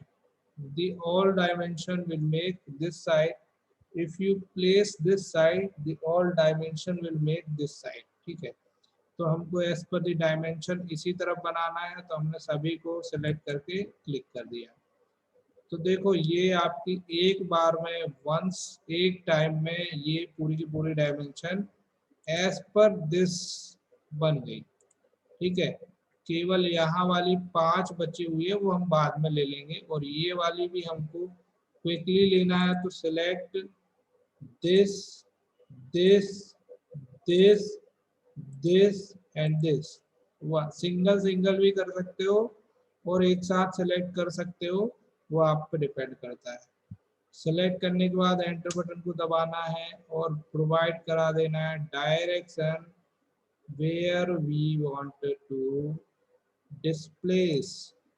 the all dimension will make this side. If you place this side, the all dimension will make this side, ठीक है। तो हमको एज पर द डायमेंशन इसी तरफ बनाना है, तो हमने सभी को सिलेक्ट करके क्लिक कर दिया। तो देखो ये आपकी एक बार में वंस एक टाइम में ये पूरी की पूरी डायमेंशन एज पर दिस बन गई, ठीक है। केवल यहाँ वाली 5 बची हुई है, वो हम बाद में ले लेंगे। और ये वाली भी हमको क्विकली लेना है, तो select this, this, this, this and this. Single single भी कर सकते हो और एक साथ सेलेक्ट कर सकते हो, वो आप पे डिपेंड करता है। सेलेक्ट करने के बाद एंटर बटन को दबाना है और प्रोवाइड करा देना है direction where we wanted to displace,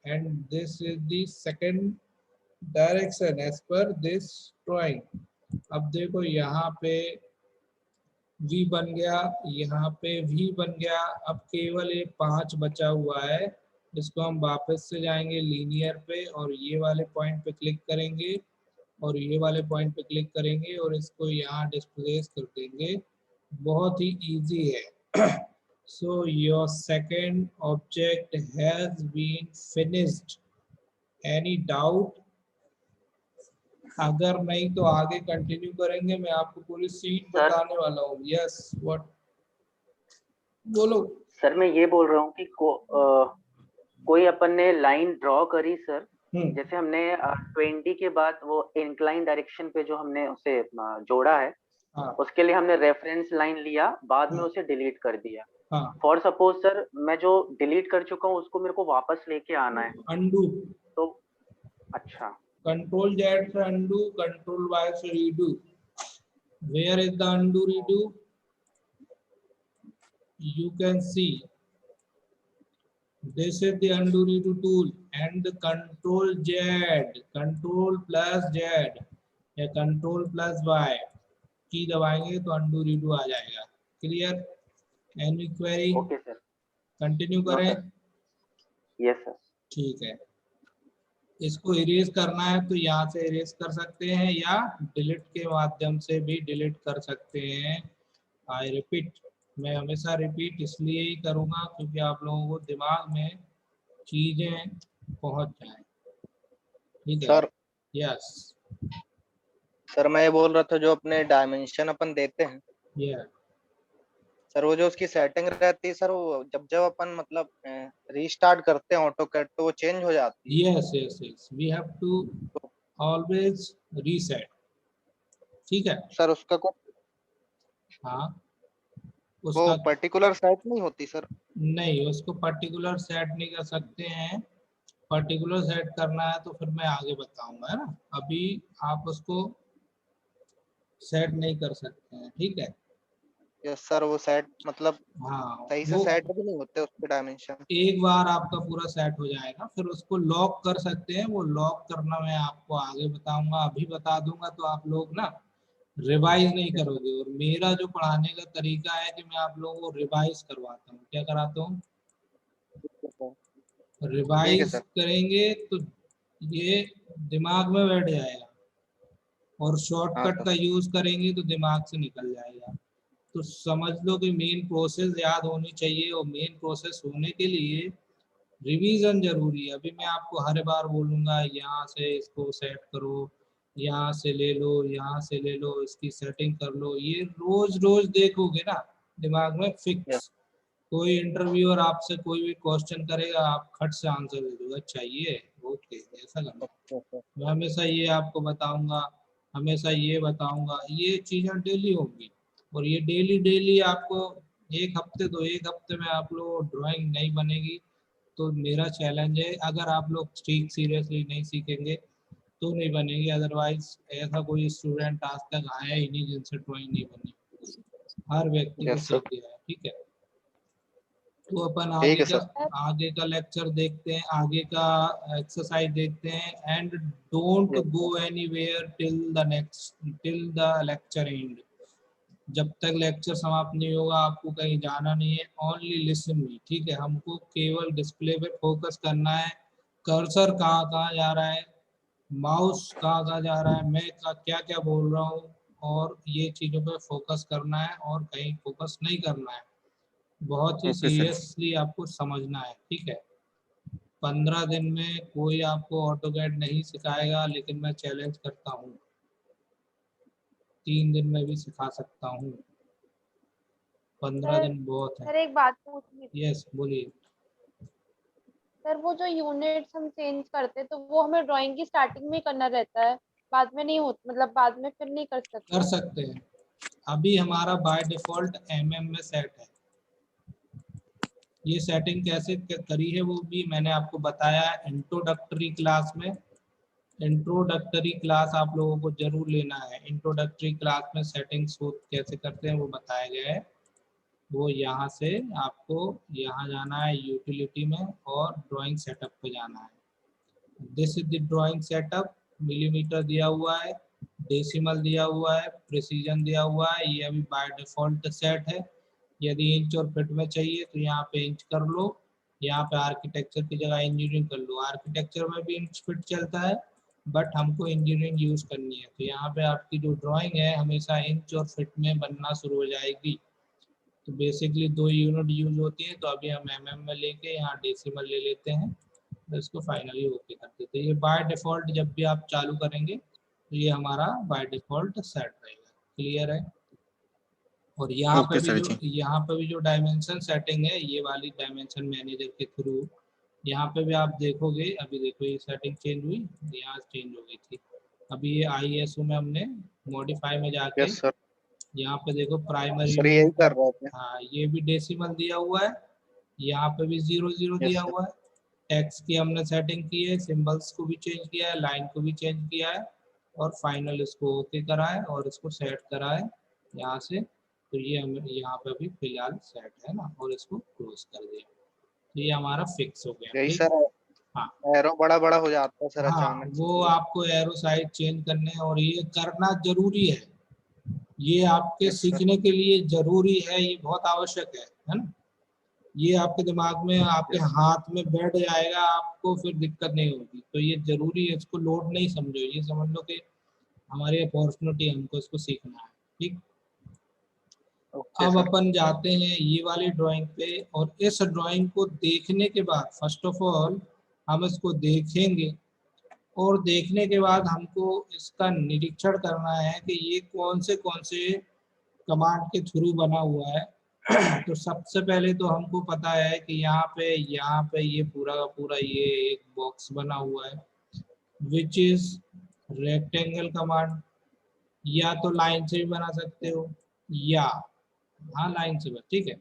and this is the second direction as per this drawing। अब देखो यहाँ पे V बन गया, यहाँ पे V बन गया। अब केवल ये 5 बचा हुआ है, इसको हम वापस से जाएंगे लीनियर पे और ये वाले पॉइंट पे क्लिक करेंगे और ये वाले पॉइंट पे क्लिक करेंगे और इसको यहाँ डिस्प्लेस कर देंगे। बहुत ही इजी है। So your second object has been finished. Any doubt? अगर नहीं तो आगे कंटिन्यू करेंगे, मैं आपको पूरी सीट बताने वाला हूँ। यस, व्हाट, बोलो। सर मैं ये बोल रहा हूँ कि कोई अपन ने लाइन ड्रॉ करी सर, जैसे हमने 20 के बाद वो इंक्लाइन डायरेक्शन पे जो हमने उसे जोड़ा है, उसके लिए हमने रेफरेंस लाइन लिया, बाद में उसे डिलीट कर दिया। फॉर सपोज सर मैं जो डिलीट कर चुका हूँ उसको मेरे को वापस लेके आना है, अनडू। तो अच्छा, कंट्रोल जेड से अनडू, कंट्रोल वाई से redo. Where is the undo redo? You can see this is the undo redo tool, and the control Z, control plus Z या control plus Y की दबाएंगे तो undo redo आ जाएगा। Clear? Any query? Okay sir, continue करें? Yes sir. ठीक है। इसको इरेज करना है तो यहाँ से इरेज कर सकते हैं या डिलीट के माध्यम से भी डिलीट कर सकते हैं। आई रिपीट, मैं हमेशा रिपीट इसलिए ही करूँगा क्योंकि आप लोगों को दिमाग में चीजें पहुंच जाएं। ठीक है सर? यस सर मैं ये बोल रहा था, जो अपने डायमेंशन अपन देते हैं सर, वो जो उसकी सेटिंग रहती है सर, वो जब जब अपन मतलब रीस्टार्ट करते हैं ऑटोकैड तो वो चेंज हो जाती है। Yes yes yes, we have to always reset. ठीक है सर उसका को हाँ, वो पर्टिकुलर सेट नहीं होती सर? नहीं, उसको पर्टिकुलर सेट नहीं कर सकते हैं। पर्टिकुलर सेट करना है तो फिर मैं आगे बताऊंगा, है ना। अभी आप उसको सेट नहीं कर सकते हैं, ठीक है। यस सर, वो सेट मतलब हाँ, सही से सेट भी नहीं होते उसके डायमेंशन। एक बार आपका पूरा सेट हो जाएगा फिर उसको लॉक कर सकते हैं। वो लॉक करना मैं आपको आगे बताऊंगा, अभी बता दूंगा तो आप लोग ना रिवाइज नहीं करोगे। और मेरा जो पढ़ाने का तरीका है कि मैं आप लोगों को रिवाइज करवाता हूँ। क्या कराता हूँ? रिवाइज करेंगे तो ये दिमाग में बैठ जाएगा और शॉर्टकट का यूज करेंगे तो दिमाग से निकल जाएगा। तो समझ लो कि मेन प्रोसेस याद होनी चाहिए, और मेन प्रोसेस होने के लिए रिवीजन जरूरी है। अभी मैं आपको हर बार बोलूँगा यहाँ से इसको सेट करो, यहाँ से ले लो, यहाँ से ले लो, इसकी सेटिंग कर लो, ये रोज रोज देखोगे ना दिमाग में फिक्स। कोई इंटरव्यूअर आपसे कोई भी क्वेश्चन करेगा, आप खट से आंसर दे दोगे, चाहिए ओके ऐसा करना। मैं हमेशा ये आपको बताऊंगा, हमेशा ये बताऊंगा, ये चीज़ें डेली होंगी। और ये डेली डेली आपको एक हफ्ते तो एक हफ्ते में आप लोग ड्राइंग नहीं बनेगी, तो मेरा चैलेंज है, अगर आप लोग ठीक सीरियसली नहीं सीखेंगे तो नहीं बनेगी। अदरवाइज ऐसा कोई स्टूडेंट आज तक आया ही नहीं जिनसे ड्राइंग नहीं बनी, हर व्यक्ति को सीख गया है। ठीक है, तो अपन आगे का लेक्चर देखते हैं, आगे का एक्सरसाइज देखते हैं। And don't go anywhere till the lecture and. जब तक लेक्चर समाप्त नहीं होगा आपको कहीं जाना नहीं है, ओनली लिसन मी। ठीक है, हमको केवल डिस्प्ले पे फोकस करना है, कर्सर कहाँ कहाँ जा रहा है, माउस कहाँ कहाँ जा रहा है, मैं क्या क्या बोल रहा हूँ, और ये चीज़ों पे फोकस करना है और कहीं फोकस नहीं करना है। बहुत ही सीरियसली आपको समझना है। ठीक है, 15 दिन में कोई आपको ऑटोकैड नहीं सिखाएगा, लेकिन मैं चैलेंज करता हूँ 3 दिन में भी सिखा सकता हूँ। 15 दिन बहुत है। सर एक बात पूछनी थी। यस बोलिए। सर वो जो यूनिट्स हम चेंज करते तो वो हमें ड्राइंग की स्टार्टिंग में करना रहता है, बाद में नहीं होता, मतलब बाद में फिर नहीं कर सकते? कर सकते हैं, अभी हमारा बाय डिफॉल्ट एमएम में सेट है। ये सेटिंग कैसे करी है वो भी मैंने आपको बताया इंट्रोडक्टरी क्लास में। इंट्रोडक्टरी क्लास आप लोगों को जरूर लेना है। इंट्रोडक्टरी क्लास में सेटिंग्स कैसे करते हैं वो बताया गया है। वो यहाँ से आपको यहाँ जाना है यूटिलिटी में, और ड्राइंग सेटअप पे जाना है। This is the drawing setup. Millimetre दिया हुआ है, डेसिमल दिया हुआ है, प्रिसीजन दिया हुआ है, ये अभी बाय डिफॉल्ट सेट है। यदि इंच और फिट में चाहिए तो यहाँ पे इंच कर लो, यहाँ पे आर्किटेक्चर की जगह इंजीनियरिंग कर लो। आर्किटेक्चर में भी इंच फिट चलता है, बट हमको इंजीनियरिंग यूज करनी है, तो यहाँ पे आपकी जो ड्राइंग है हमेशा इंच और फिट में बनना शुरू हो जाएगी। तो बेसिकली 2 यूनिट यूज होती है, तो अभी हम एमएम में लेके यहाँ डेसिमल ले लेते हैं, तो इसको फाइनली ओके कर देते हैं। ये बाय डिफॉल्ट जब भी आप चालू करेंगे तो ये हमारा बाय डिफॉल्ट सेट रहेगा। क्लियर है? और यहाँ पे भी जो डायमेंशन सेटिंग है, ये वाली डायमेंशन मैनेजर के थ्रू यहाँ पे भी आप देखोगे, अभी देखो ये सेटिंग चेंज हुई, यहाँ चेंज हो गई थी। अभी ये ISO में हमने मॉडिफाई में जाके यहाँ पे देखो प्राइमरी, यही कर रहे थे। हाँ ये भी डेसिमल दिया हुआ है, यहाँ पे भी 00 दिया हुआ है। टेक्स्ट की हमने सेटिंग की है, सिंबल्स को भी चेंज किया है, लाइन को भी चेंज किया है, और फाइनल इसको ओके करा है और इसको सेट करा है यहाँ से। तो ये हमें यहाँ पे अभी फिलहाल सेट है ना, और इसको क्लोज कर दिया, तो ये हमारा फिक्स हो गया। यही सर, हाँ एरो बड़ा बड़ा हो जाता है सर हाँ, अचानक। वो आपको एरो साइज चेंज करने, और ये करना जरूरी है, ये आपके सीखने के लिए जरूरी है, ये बहुत आवश्यक है ना। ये आपके दिमाग में, आपके हाथ में बैठ जाएगा, आपको फिर दिक्कत नहीं होगी। तो ये जरूरी है, इसको लोड नहीं समझो, ये समझ लो कि हमारी अपॉर्चुनिटी है, हमको इसको सीखना है। ठीक, अब अपन जाते हैं ये वाली ड्राइंग पे, और इस ड्राइंग को देखने के बाद फर्स्ट ऑफ ऑल हम इसको देखेंगे, और देखने के बाद हमको इसका निरीक्षण करना है कि ये कौन से कमांड के थ्रू बना हुआ है। तो सबसे पहले तो हमको पता है कि यहाँ पे ये पूरा का पूरा ये एक बॉक्स बना हुआ है, विच इज रेक्टेंगल कमांड। या तो लाइन से भी बना सकते हो, या हाँ लाइन से बस, ठीक है।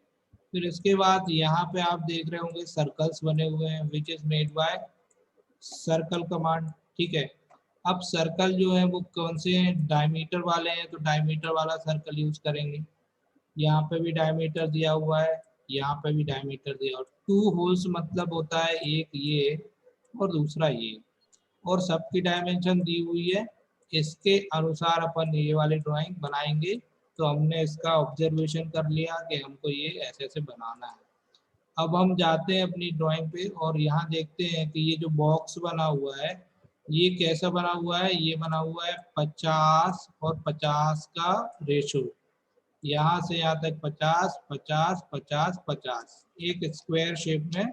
फिर इसके बाद यहाँ पे आप देख रहे होंगे सर्कल्स बने हुए हैं, which is made by circle command. ठीक है, अब सर्कल जो है वो कौन से हैं, डायमीटर वाले हैं, तो डायमीटर वाला सर्कल यूज करेंगे। यहाँ पे भी डायमीटर दिया हुआ है, यहाँ पे भी डायमीटर दिया, और 2 होल्स मतलब होता है एक ये और दूसरा ये, और सबकी डायमेंशन दी हुई है। इसके अनुसार अपन ये वाली ड्राइंग बनाएंगे। तो हमने इसका ऑब्जर्वेशन कर लिया कि हमको ये ऐसे ऐसे बनाना है। अब हम जाते हैं अपनी ड्राइंग पे, और यहाँ देखते हैं कि ये जो बॉक्स बना हुआ है ये कैसा बना हुआ है। ये बना हुआ है 50 और 50 का रेशो। यहाँ से यहाँ तक 50 50 50 50 एक स्क्वायर शेप में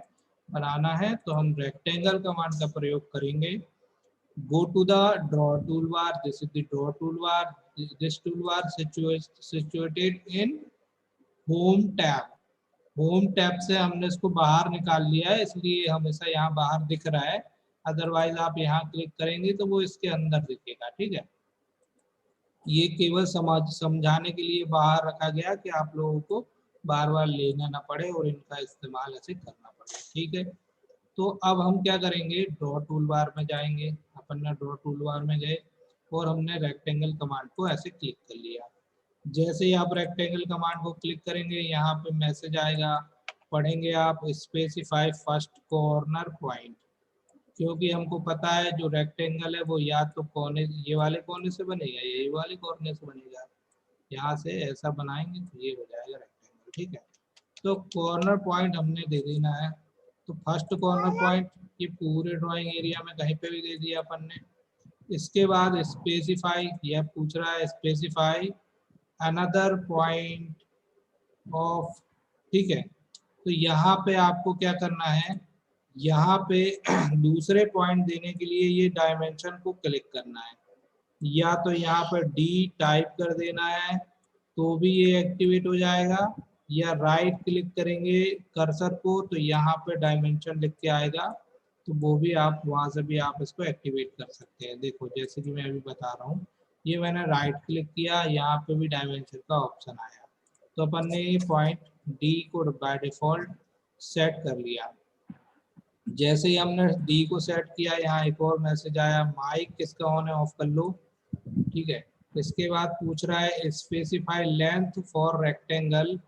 बनाना है। तो हम रेक्टेंगल कमांड का प्रयोग करेंगे। Go to the draw tool bar, this is the draw tool bar, this tool bar situated in home tab. Home tab से हमने इसको बाहर निकाल लिया है, इसलिए हमेशा यहाँ बाहर दिख रहा है। अदरवाइज आप यहाँ क्लिक करेंगे तो वो इसके अंदर दिखेगा। ठीक है, ये केवल समझाने के लिए बाहर रखा गया कि आप लोगों को बार बार लेना ना पड़े और इनका इस्तेमाल ऐसे करना पड़े। ठीक है, तो अब हम क्या करेंगे, ड्रॉ टूल बार में जाएंगे। अपन ने ड्रॉ टूल बार में गए और हमने रेक्टेंगल कमांड को ऐसे क्लिक कर लिया। जैसे ही आप रेक्टेंगल कमांड को क्लिक करेंगे, यहाँ पे मैसेज आएगा, पढ़ेंगे आप, स्पेसिफाई फर्स्ट कॉर्नर पॉइंट। क्योंकि हमको पता है जो रेक्टेंगल है वो या तो कोने, ये वाले कोने से बनेगा, ये वाले कोने से बनेगा। यहाँ से ऐसा बनाएंगे तो ये हो जाएगा रेक्टेंगल। ठीक है, तो कॉर्नर पॉइंट हमने दे देना है। तो फर्स्ट कॉर्नर पॉइंट ये पूरे ड्राइंग एरिया में कहीं पे भी दे दिया अपन ने। इसके बाद स्पेसिफाई, यह पूछ रहा है स्पेसिफाई अनदर पॉइंट ऑफ। ठीक है, तो यहाँ पे आपको क्या करना है, यहाँ पे दूसरे पॉइंट देने के लिए ये डायमेंशन को क्लिक करना है, या तो यहाँ पर डी टाइप कर देना है तो भी ये एक्टिवेट हो जाएगा, या राइट क्लिक करेंगे कर्सर को तो यहाँ पे डायमेंशन लिख के आएगा, तो वो भी आप वहाँ से भी आप इसको एक्टिवेट कर सकते हैं। देखो जैसे कि मैं अभी बता रहा हूँ, ये मैंने राइट क्लिक किया, यहाँ पे भी डायमेंशन का ऑप्शन आया, तो अपन ने ये पॉइंट डी को बाय डिफॉल्ट सेट कर लिया। जैसे ही हमने डी को सेट किया, यहाँ एक और मैसेज आया, माइक किसका ऑन है ऑफ कर लो। ठीक है, इसके बाद पूछ रहा है स्पेसिफाई लेंथ फॉर रेक्टेंगल,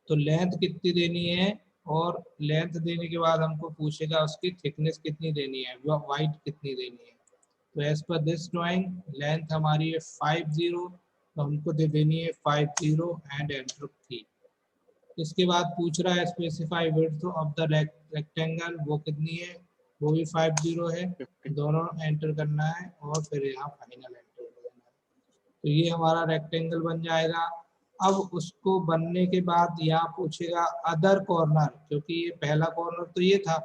तो लेंथ कितनी देनी है, और लेंथ देने के बाद हमको पूछेगा उसकी थिकनेस कितनी देनी है, वाइट कितनी देनी है। तो as per this drawing length हमारी है 50, तो हमको दे देनी है 50 एंड एंटर की। इसके बाद पूछ रहा है specify width of the rectangle, वो कितनी है, वो भी 50 है, दोनों एंटर करना है और फिर यहाँ फाइनल एंटर करना है। तो ये हमारा रेक्टेंगल बन जाएगा। अब उसको बनने के बाद यहाँ पूछेगा अदर कॉर्नर, क्योंकि ये पहला कॉर्नर तो ये था,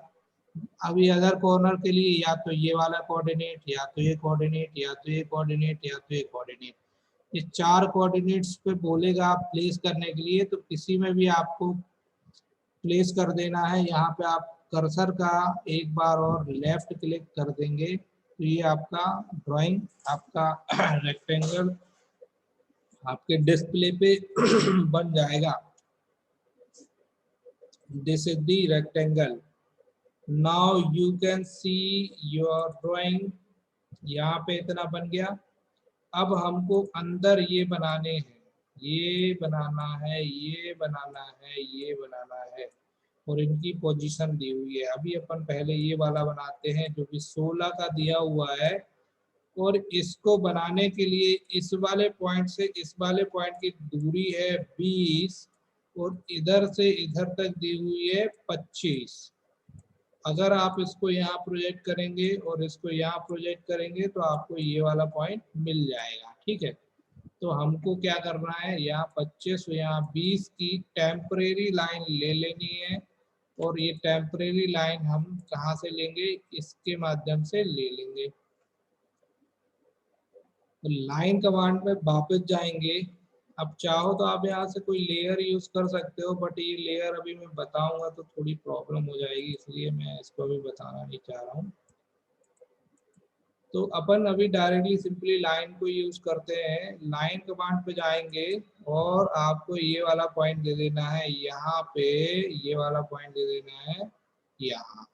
अब ये अदर कॉर्नर के लिए या तो ये वाला कोऑर्डिनेट, या तो ये कोऑर्डिनेट, या तो ये कोऑर्डिनेट, या तो ये कोऑर्डिनेट, ये 4 कोऑर्डिनेट्स पे बोलेगा आप प्लेस करने के लिए। तो किसी में भी आपको प्लेस कर देना है। यहाँ पे आप कर्सर का एक बार और लेफ्ट क्लिक कर देंगे तो ये आपका ड्राइंग, आपका रेक्टेंगल आपके डिस्प्ले पे बन जाएगा। This is the rectangle. Now you can see your drawing. यहाँ पे इतना बन गया। अब हमको अंदर ये बनाने हैं, ये बनाना है, ये बनाना है, ये बनाना है, और इनकी पोजीशन दी हुई है। अभी अपन पहले ये वाला बनाते हैं जो कि 16 का दिया हुआ है, और इसको बनाने के लिए इस वाले पॉइंट से इस वाले पॉइंट की दूरी है 20 और इधर से इधर तक दी हुई है 25। अगर आप इसको यहाँ प्रोजेक्ट करेंगे और इसको यहाँ प्रोजेक्ट करेंगे तो आपको ये वाला पॉइंट मिल जाएगा। ठीक है, तो हमको क्या करना है, यहाँ 25 और यहाँ 20 की टेम्परेरी लाइन ले लेनी है, और ये टेम्परेरी लाइन हम कहाँ से लेंगे, इसके माध्यम से ले लेंगे। तो लाइन कमांड में वापस जाएंगे। अब चाहो तो आप यहाँ से कोई लेयर यूज कर सकते हो, बट ये लेयर अभी मैं बताऊंगा तो थोड़ी प्रॉब्लम हो जाएगी, इसलिए मैं इसको अभी बताना नहीं चाह रहा हूँ। तो अपन अभी डायरेक्टली सिंपली लाइन को यूज करते हैं। लाइन कमांड पे जाएंगे और आपको ये वाला पॉइंट दे देना है यहाँ पे, ये वाला पॉइंट दे देना है यहाँ।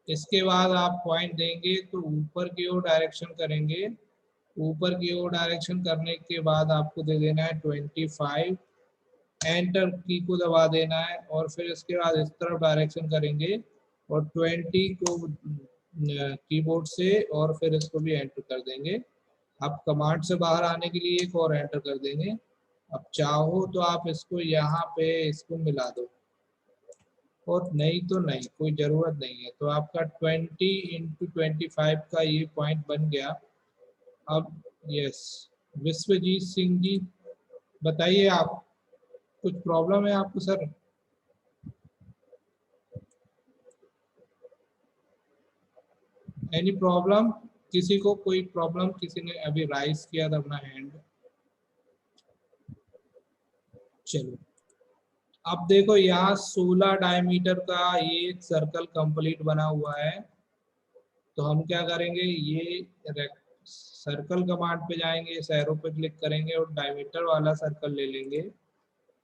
इसके बाद आप पॉइंट देंगे तो ऊपर की ओर डायरेक्शन करेंगे। ऊपर की ओर डायरेक्शन करने के बाद आपको दे देना है 25, एंटर की को दबा देना है, और फिर इसके बाद इस तरफ डायरेक्शन करेंगे और 20 को कीबोर्ड से और फिर इसको भी एंटर कर देंगे। अब कमांड से बाहर आने के लिए एक और एंटर कर देंगे। अब चाहो तो आप इसको यहाँ पे इसको मिला दो, और नहीं तो नहीं, कोई ज़रूरत नहीं है। तो आपका 20 × 25 का ये पॉइंट बन गया। अब यस, विश्वजीत सिंह जी बताइए आप, कुछ प्रॉब्लम है आपको सर? Any problem? किसी को कोई प्रॉब्लम? किसी ने अभी राइज किया था अपना हैंड। चलो अब देखो, यहाँ 16 डायमीटर का ये एक सर्कल कंप्लीट बना हुआ है। तो हम क्या करेंगे, ये सर्कल कमांड पे जाएंगे, इस एरो पे क्लिक करेंगे और डायमीटर वाला सर्कल ले लेंगे।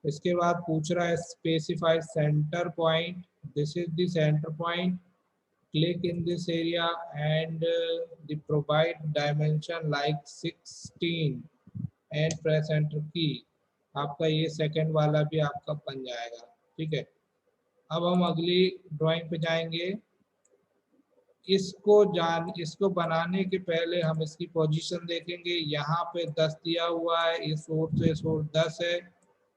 इसके बाद पूछ रहा है specify centre point, this is the centre point, click in this area and the provide dimension like 16 and press enter key। आपका ये सेकंड वाला भी आपका बन जाएगा। ठीक है, अब हम अगली ड्राइंग पे जाएंगे। इसको बनाने के पहले हम इसकी पोजीशन देखेंगे। यहाँ पे 10 दिया हुआ है, इस ओर से इस ओर 10 है,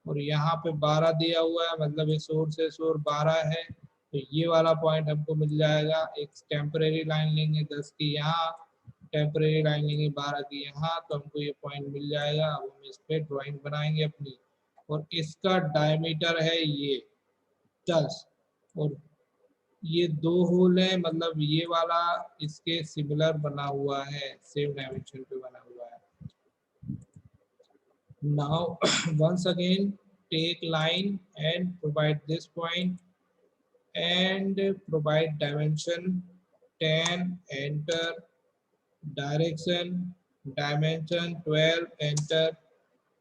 और यहाँ पे 12 दिया हुआ है, मतलब इस ओर से इस ओर 12 है। तो ये वाला पॉइंट हमको मिल जाएगा। एक टेम्परेरी लाइन लेंगे 10 की यहाँ, टेम्परेरी लाइन लेंगे 12 की यहाँ, तो हमको ये पॉइंट मिल जाएगा। अब हम इस पे ड्राइंग बनाएंगे अपनी, और इसका डायमीटर है ये 10, और ये 2 होल है, मतलब ये वाला इसके सिमिलर बना हुआ है, सेम डायमेंशन पे बना हुआ है। Now once again take line and provide this point and provide dimension 10, enter, direction dimension 12, enter।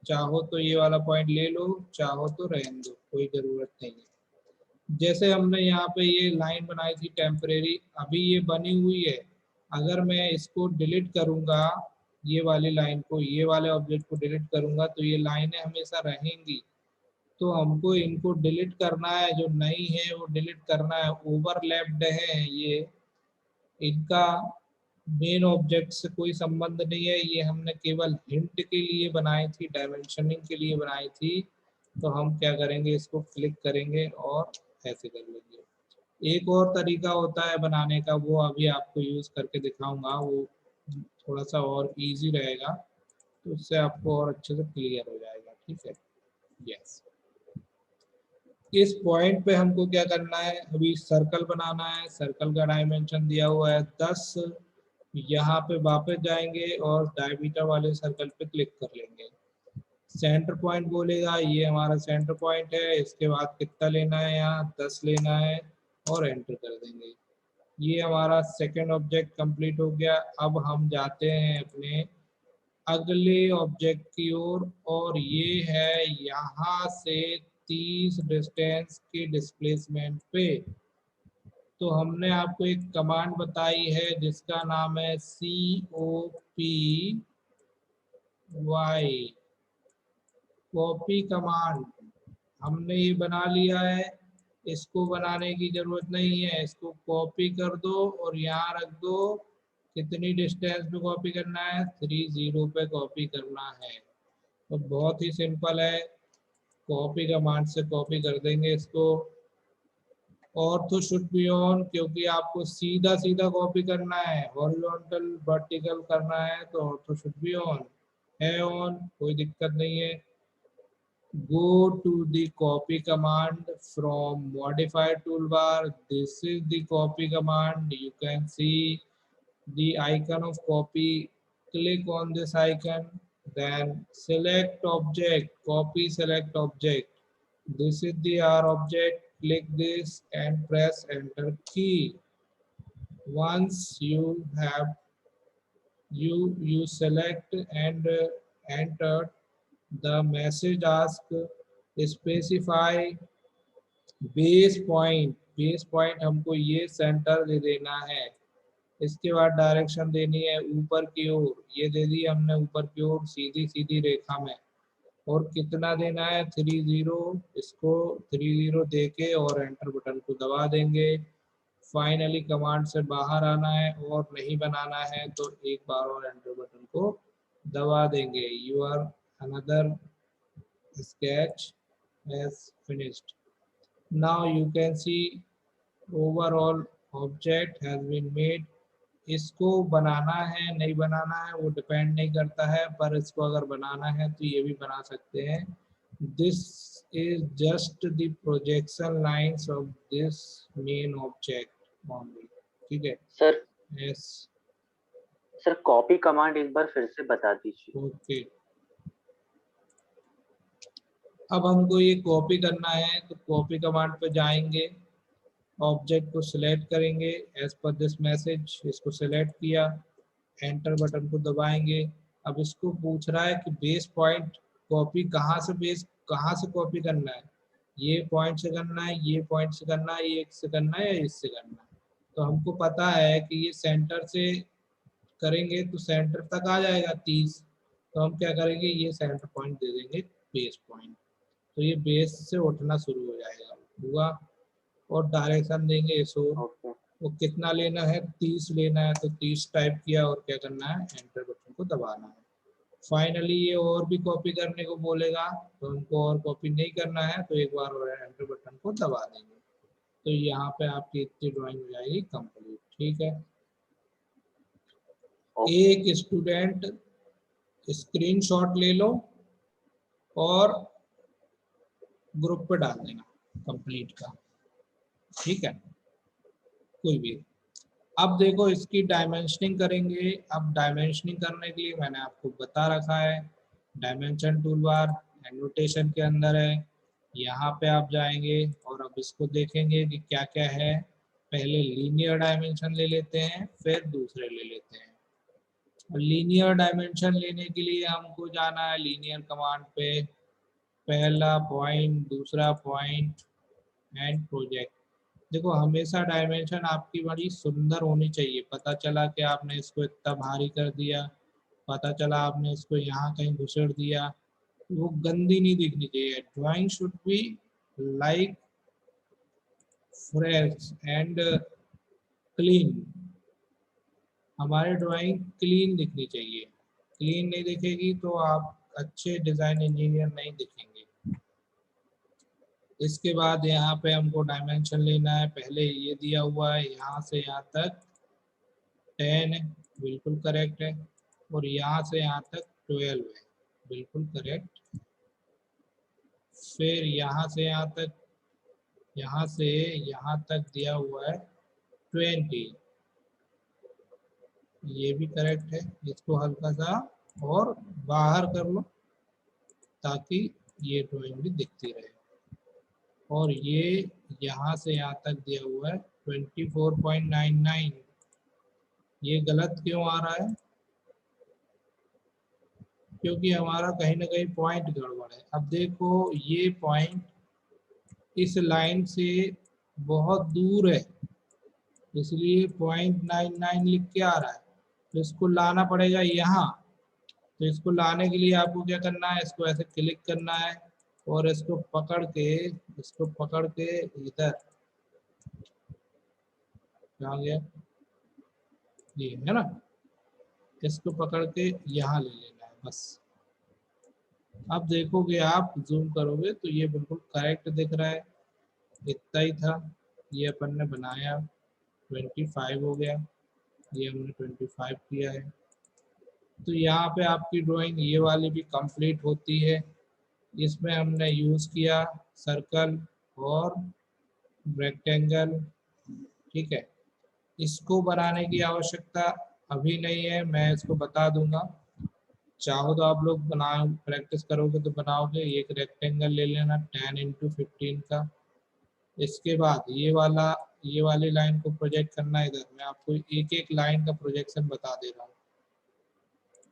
चाहो तो ये वाला पॉइंट ले लो, चाहो तो रहने दो, कोई ज़रूरत नहीं है। जैसे हमने यहाँ पे ये लाइन बनाई थी टेम्परेरी, अभी ये बनी हुई है। अगर मैं इसको डिलीट करूँगा, ये वाली लाइन को, ये वाले ऑब्जेक्ट को डिलीट करूँगा, तो ये लाइनें हमेशा रहेंगी। तो हमको इनको डिलीट करना है, जो नई है वो डिलीट करना है। ओवरलैप्ड है ये, इनका मेन ऑब्जेक्ट से कोई संबंध नहीं है। ये हमने केवल हिंट के लिए बनाई थी, डायमेंशनिंग के लिए बनाई थी। तो हम क्या करेंगे, इसको क्लिक करेंगे और ऐसे कर लेंगे। एक और तरीका होता है बनाने का, वो अभी आपको यूज करके दिखाऊंगा, वो थोड़ा सा और इजी रहेगा, तो उससे आपको और अच्छे से क्लियर हो जाएगा। ठीक है, यस। इस पॉइंट पे हमको क्या करना है, अभी सर्कल बनाना है। सर्कल का डायमेंशन दिया हुआ है 10। यहाँ पे वापस जाएंगे और डायमीटर वाले सर्कल पे क्लिक कर लेंगे। सेंटर पॉइंट बोलेगा, ये हमारा सेंटर पॉइंट है। इसके बाद कितना लेना है, यहाँ 10 लेना है, और एंटर कर देंगे। ये हमारा सेकंड ऑब्जेक्ट कंप्लीट हो गया। अब हम जाते हैं अपने अगले ऑब्जेक्ट की ओर, और ये है यहाँ से 30 डिस्टेंस के डिस्प्लेसमेंट पे। तो हमने आपको एक कमांड बताई है जिसका नाम है COPY, कॉपी कमांड। हमने ये बना लिया है, इसको बनाने की जरूरत नहीं है। इसको कॉपी कर दो और यहाँ रख दो। कितनी डिस्टेंस पे कॉपी करना है, 30 पे कॉपी करना है। तो बहुत ही सिंपल है, कॉपी कमांड से कॉपी कर देंगे इसको। ऑर्थो शुड बी ऑन, क्योंकि आपको सीधा सीधा कॉपी करना है। हॉरिजॉन्टल वर्टिकल करना है तो ऑर्थो शुड बी ऑन है, ऑन, कोई दिक्कत नहीं है। Go to the copy command from modify toolbar. This is the copy command. You can see the icon of copy. Click on this icon, then select object, copy select object. This is the R object. Click this and press enter key. Once you have you select and enter, the message asks specify base point. Base point हमको ये centre दे देना है। इसके बाद direction देनी है ऊपर की ओर, ये दे दी हमने ऊपर की ओर सीधी सीधी रेखा में। और कितना देना है, 30। इसको 30 दे के और एंटर बटन को दबा देंगे। फाइनली कमांड से बाहर आना है, और नहीं बनाना है तो एक बार और एंटर बटन को दबा देंगे। Your another sketch has finished. Now you can see overall object has been made इसको बनाना है नहीं बनाना है वो डिपेंड नहीं करता है, पर इसको अगर बनाना है तो ये भी बना सकते हैं। This is just the projection lines of this main object only. ठीक है sir. Yes sir copy command एक बार फिर से बता दीजिए। ओके। अब हमको ये कॉपी करना है तो कॉपी कमांड पे जाएंगे, ऑब्जेक्ट को सिलेक्ट करेंगे एज पर दिस मैसेज, इसको सिलेक्ट किया, एंटर बटन को दबाएंगे। अब इसको पूछ रहा है कि बेस पॉइंट कॉपी कहाँ से कॉपी करना है, ये पॉइंट से करना है, ये पॉइंट से करना है, ये से करना है या इससे करना है। तो हमको पता है कि ये सेंटर से करेंगे तो सेंटर तक आ जाएगा 30, तो हम क्या करेंगे ये सेंटर पॉइंट दे देंगे बेस पॉइंट, तो ये बेस से उठना शुरू हो जाएगा हुआ। और डायरेक्शन देंगे इसको, वो कितना लेना है 30 लेना है तो 30 टाइप किया और क्या करना है एंटर बटन को दबाना है। फाइनली ये और भी कॉपी करने को बोलेगा तो हमको और कॉपी नहीं करना है तो एक बार और एंटर बटन को दबा देंगे, तो यहाँ पे आपकी इतनी ड्राइंग हो जाएगी कंप्लीट। ठीक है एक स्टूडेंट स्क्रीनशॉट ले लो और ग्रुप पे डाल देना कंप्लीट का। ठीक है कोई भी। अब देखो इसकी डायमेंशनिंग करेंगे। अब डायमेंशनिंग करने के लिए मैंने आपको बता रखा है, डायमेंशन टूल बार एनोटेशन के अंदर है, यहाँ पे आप जाएंगे और अब इसको देखेंगे कि क्या क्या है। पहले लीनियर डायमेंशन ले लेते हैं फिर दूसरे ले लेते हैं। लीनियर डायमेंशन लेने के लिए हमको जाना है लीनियर कमांड पे, पहला पॉइंट दूसरा पॉइंट एंड प्रोजेक्ट। देखो हमेशा डायमेंशन आपकी बड़ी सुंदर होनी चाहिए। पता चला कि आपने इसको इतना भारी कर दिया, पता चला आपने इसको यहाँ कहीं घुसेड़ दिया, वो गंदी नहीं दिखनी चाहिए। Drawing should be like fresh and clean. हमारी ड्राइंग क्लीन दिखनी चाहिए, क्लीन नहीं दिखेगी तो आप अच्छे डिज़ाइन इंजीनियर नहीं दिखेंगे। इसके बाद यहाँ पे हमको डायमेंशन लेना है, पहले ये दिया हुआ है यहाँ से यहाँ तक 10 है बिल्कुल करेक्ट है, और यहाँ से यहाँ तक 12 है बिल्कुल करेक्ट। फिर यहाँ से यहाँ तक दिया हुआ है 20, ये भी करेक्ट है। इसको हल्का सा और बाहर कर लो ताकि ये ड्राइंग भी दिखती रहे। और ये यहाँ से यहाँ तक दिया हुआ है 24.99, ये गलत क्यों आ रहा है, क्योंकि हमारा कहीं ना कहीं पॉइंट गड़बड़ है। अब देखो ये पॉइंट इस लाइन से बहुत दूर है इसलिए 0.99 लिख के आ रहा है, तो इसको लाना पड़ेगा यहाँ। तो इसको लाने के लिए आपको क्या करना है, इसको ऐसे क्लिक करना है और इसको पकड़ के इधर क्या गया ये है ना, इसको पकड़ के यहाँ ले लेना है बस। अब देखोगे आप जूम करोगे तो ये बिल्कुल करेक्ट दिख रहा है। इतना ही था, ये अपन ने बनाया 25 हो गया, ये हमने 25 किया है। तो यहाँ पे आपकी ड्राइंग ये वाली भी कंप्लीट होती है। इसमें हमने यूज़ किया सर्कल और रेक्टेंगल। ठीक है इसको बनाने की आवश्यकता अभी नहीं है, मैं इसको बता दूंगा। चाहो तो आप लोग बनाओ, प्रैक्टिस करोगे तो बनाओगे। एक रेक्टेंगल ले लेना 10x15 का। इसके बाद ये वाली लाइन को प्रोजेक्ट करना है इधर। मैं आपको एक एक लाइन का प्रोजेक्शन बता दे रहा हूँ।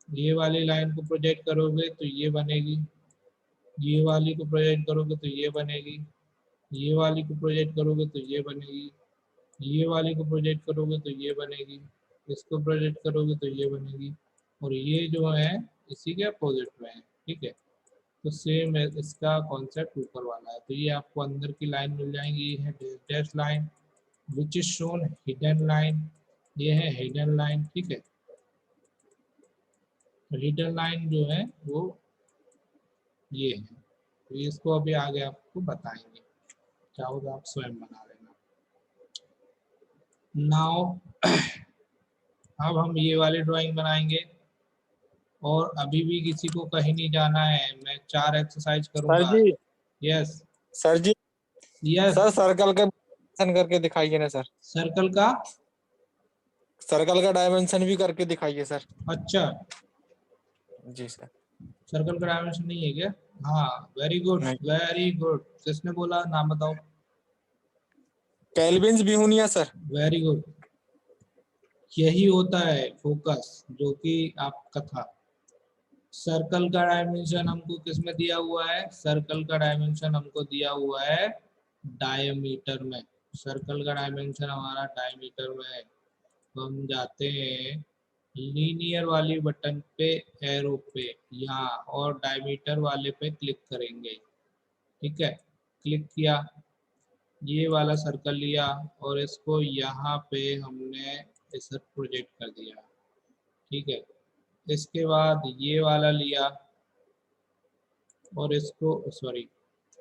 ये वाली लाइन को प्रोजेक्ट करोगे तो ये बनेगी, ये वाली को प्रोजेक्ट करोगे तो ये बनेगी, ये वाली को प्रोजेक्ट करोगे तो ये बनेगी, ये वाली को प्रोजेक्ट करोगे तो ये बनेगी, इसको प्रोजेक्ट करोगे तो ये बनेगी, और ये जो है इसी के अपोजिट में है। ठीक है तो सेम है इसका कॉन्सेप्ट ऊपर वाला है। तो ये आपको अंदर की लाइन मिल जाएंगी, ये है dash line which is shown hidden line, ये है हिडन लाइन। ठीक है हिडन लाइन जो है वो ये है, तो इसको अभी आगे आपको बताएंगे, चाहो तो आप स्वयं बना लेना। नाउ अब हम ये वाली ड्राइंग बनाएंगे और अभी भी किसी को कहीं नहीं जाना है, मैं 4 एक्सरसाइज करूंगा। Sir ji, yes sir ji, yes. Sir circle का डायमेंशन करके दिखाइए ना सर। सर्कल का, सर्कल का डायमेंशन भी करके दिखाइए सर। अच्छा जी सर। सर्कल का डायमेंशन नहीं है क्या? हाँ वेरी गुड नहीं, वेरी गुड। किसने बोला, नाम बताओ। Kelvin Bihuniya sir. Very good. यही होता है फोकस जो कि आपका था। सर्कल का डायमेंशन हमको किस में दिया हुआ है? सर्कल का डायमेंशन हमको दिया हुआ है डायमीटर में। सर्कल का डायमेंशन हमारा डायमीटर में है। तो हम जाते हैं लीनियर वाली बटन पे, एरो पे यहाँ, और डायमीटर वाले पे क्लिक करेंगे। ठीक है, क्लिक किया, ये वाला सर्कल लिया और इसको यहाँ पे हमने इस प्रोजेक्ट कर दिया। ठीक है, इसके बाद ये वाला लिया और इसको, सॉरी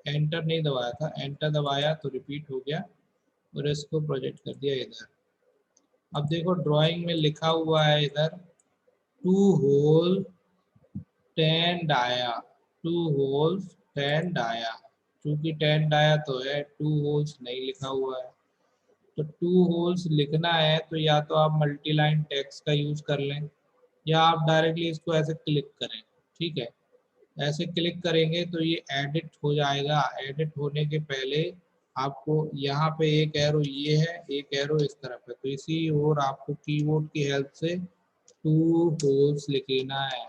एंटर नहीं दबाया था, एंटर दबाया तो रिपीट हो गया, और इसको प्रोजेक्ट कर दिया इधर। अब देखो ड्राइंग में लिखा हुआ है इधर 2 होल 10 डाया, 2 होल्स 10 डाया। चूंकि 10 डाया तो है, 2 होल्स नहीं लिखा हुआ है। तो 2 होल्स लिखना है तो या तो आप मल्टी लाइन टेक्स्ट का यूज कर लें, या आप डायरेक्टली इसको ऐसे क्लिक करें। ठीक है, ऐसे क्लिक करेंगे तो ये एडिट हो जाएगा। एडिट होने के पहले आपको यहाँ पे एक एरो ये है, एक एरो इस तरफ है, तो इसी और आपको कीबोर्ड की हेल्प से 2 होल्स लिख लेना है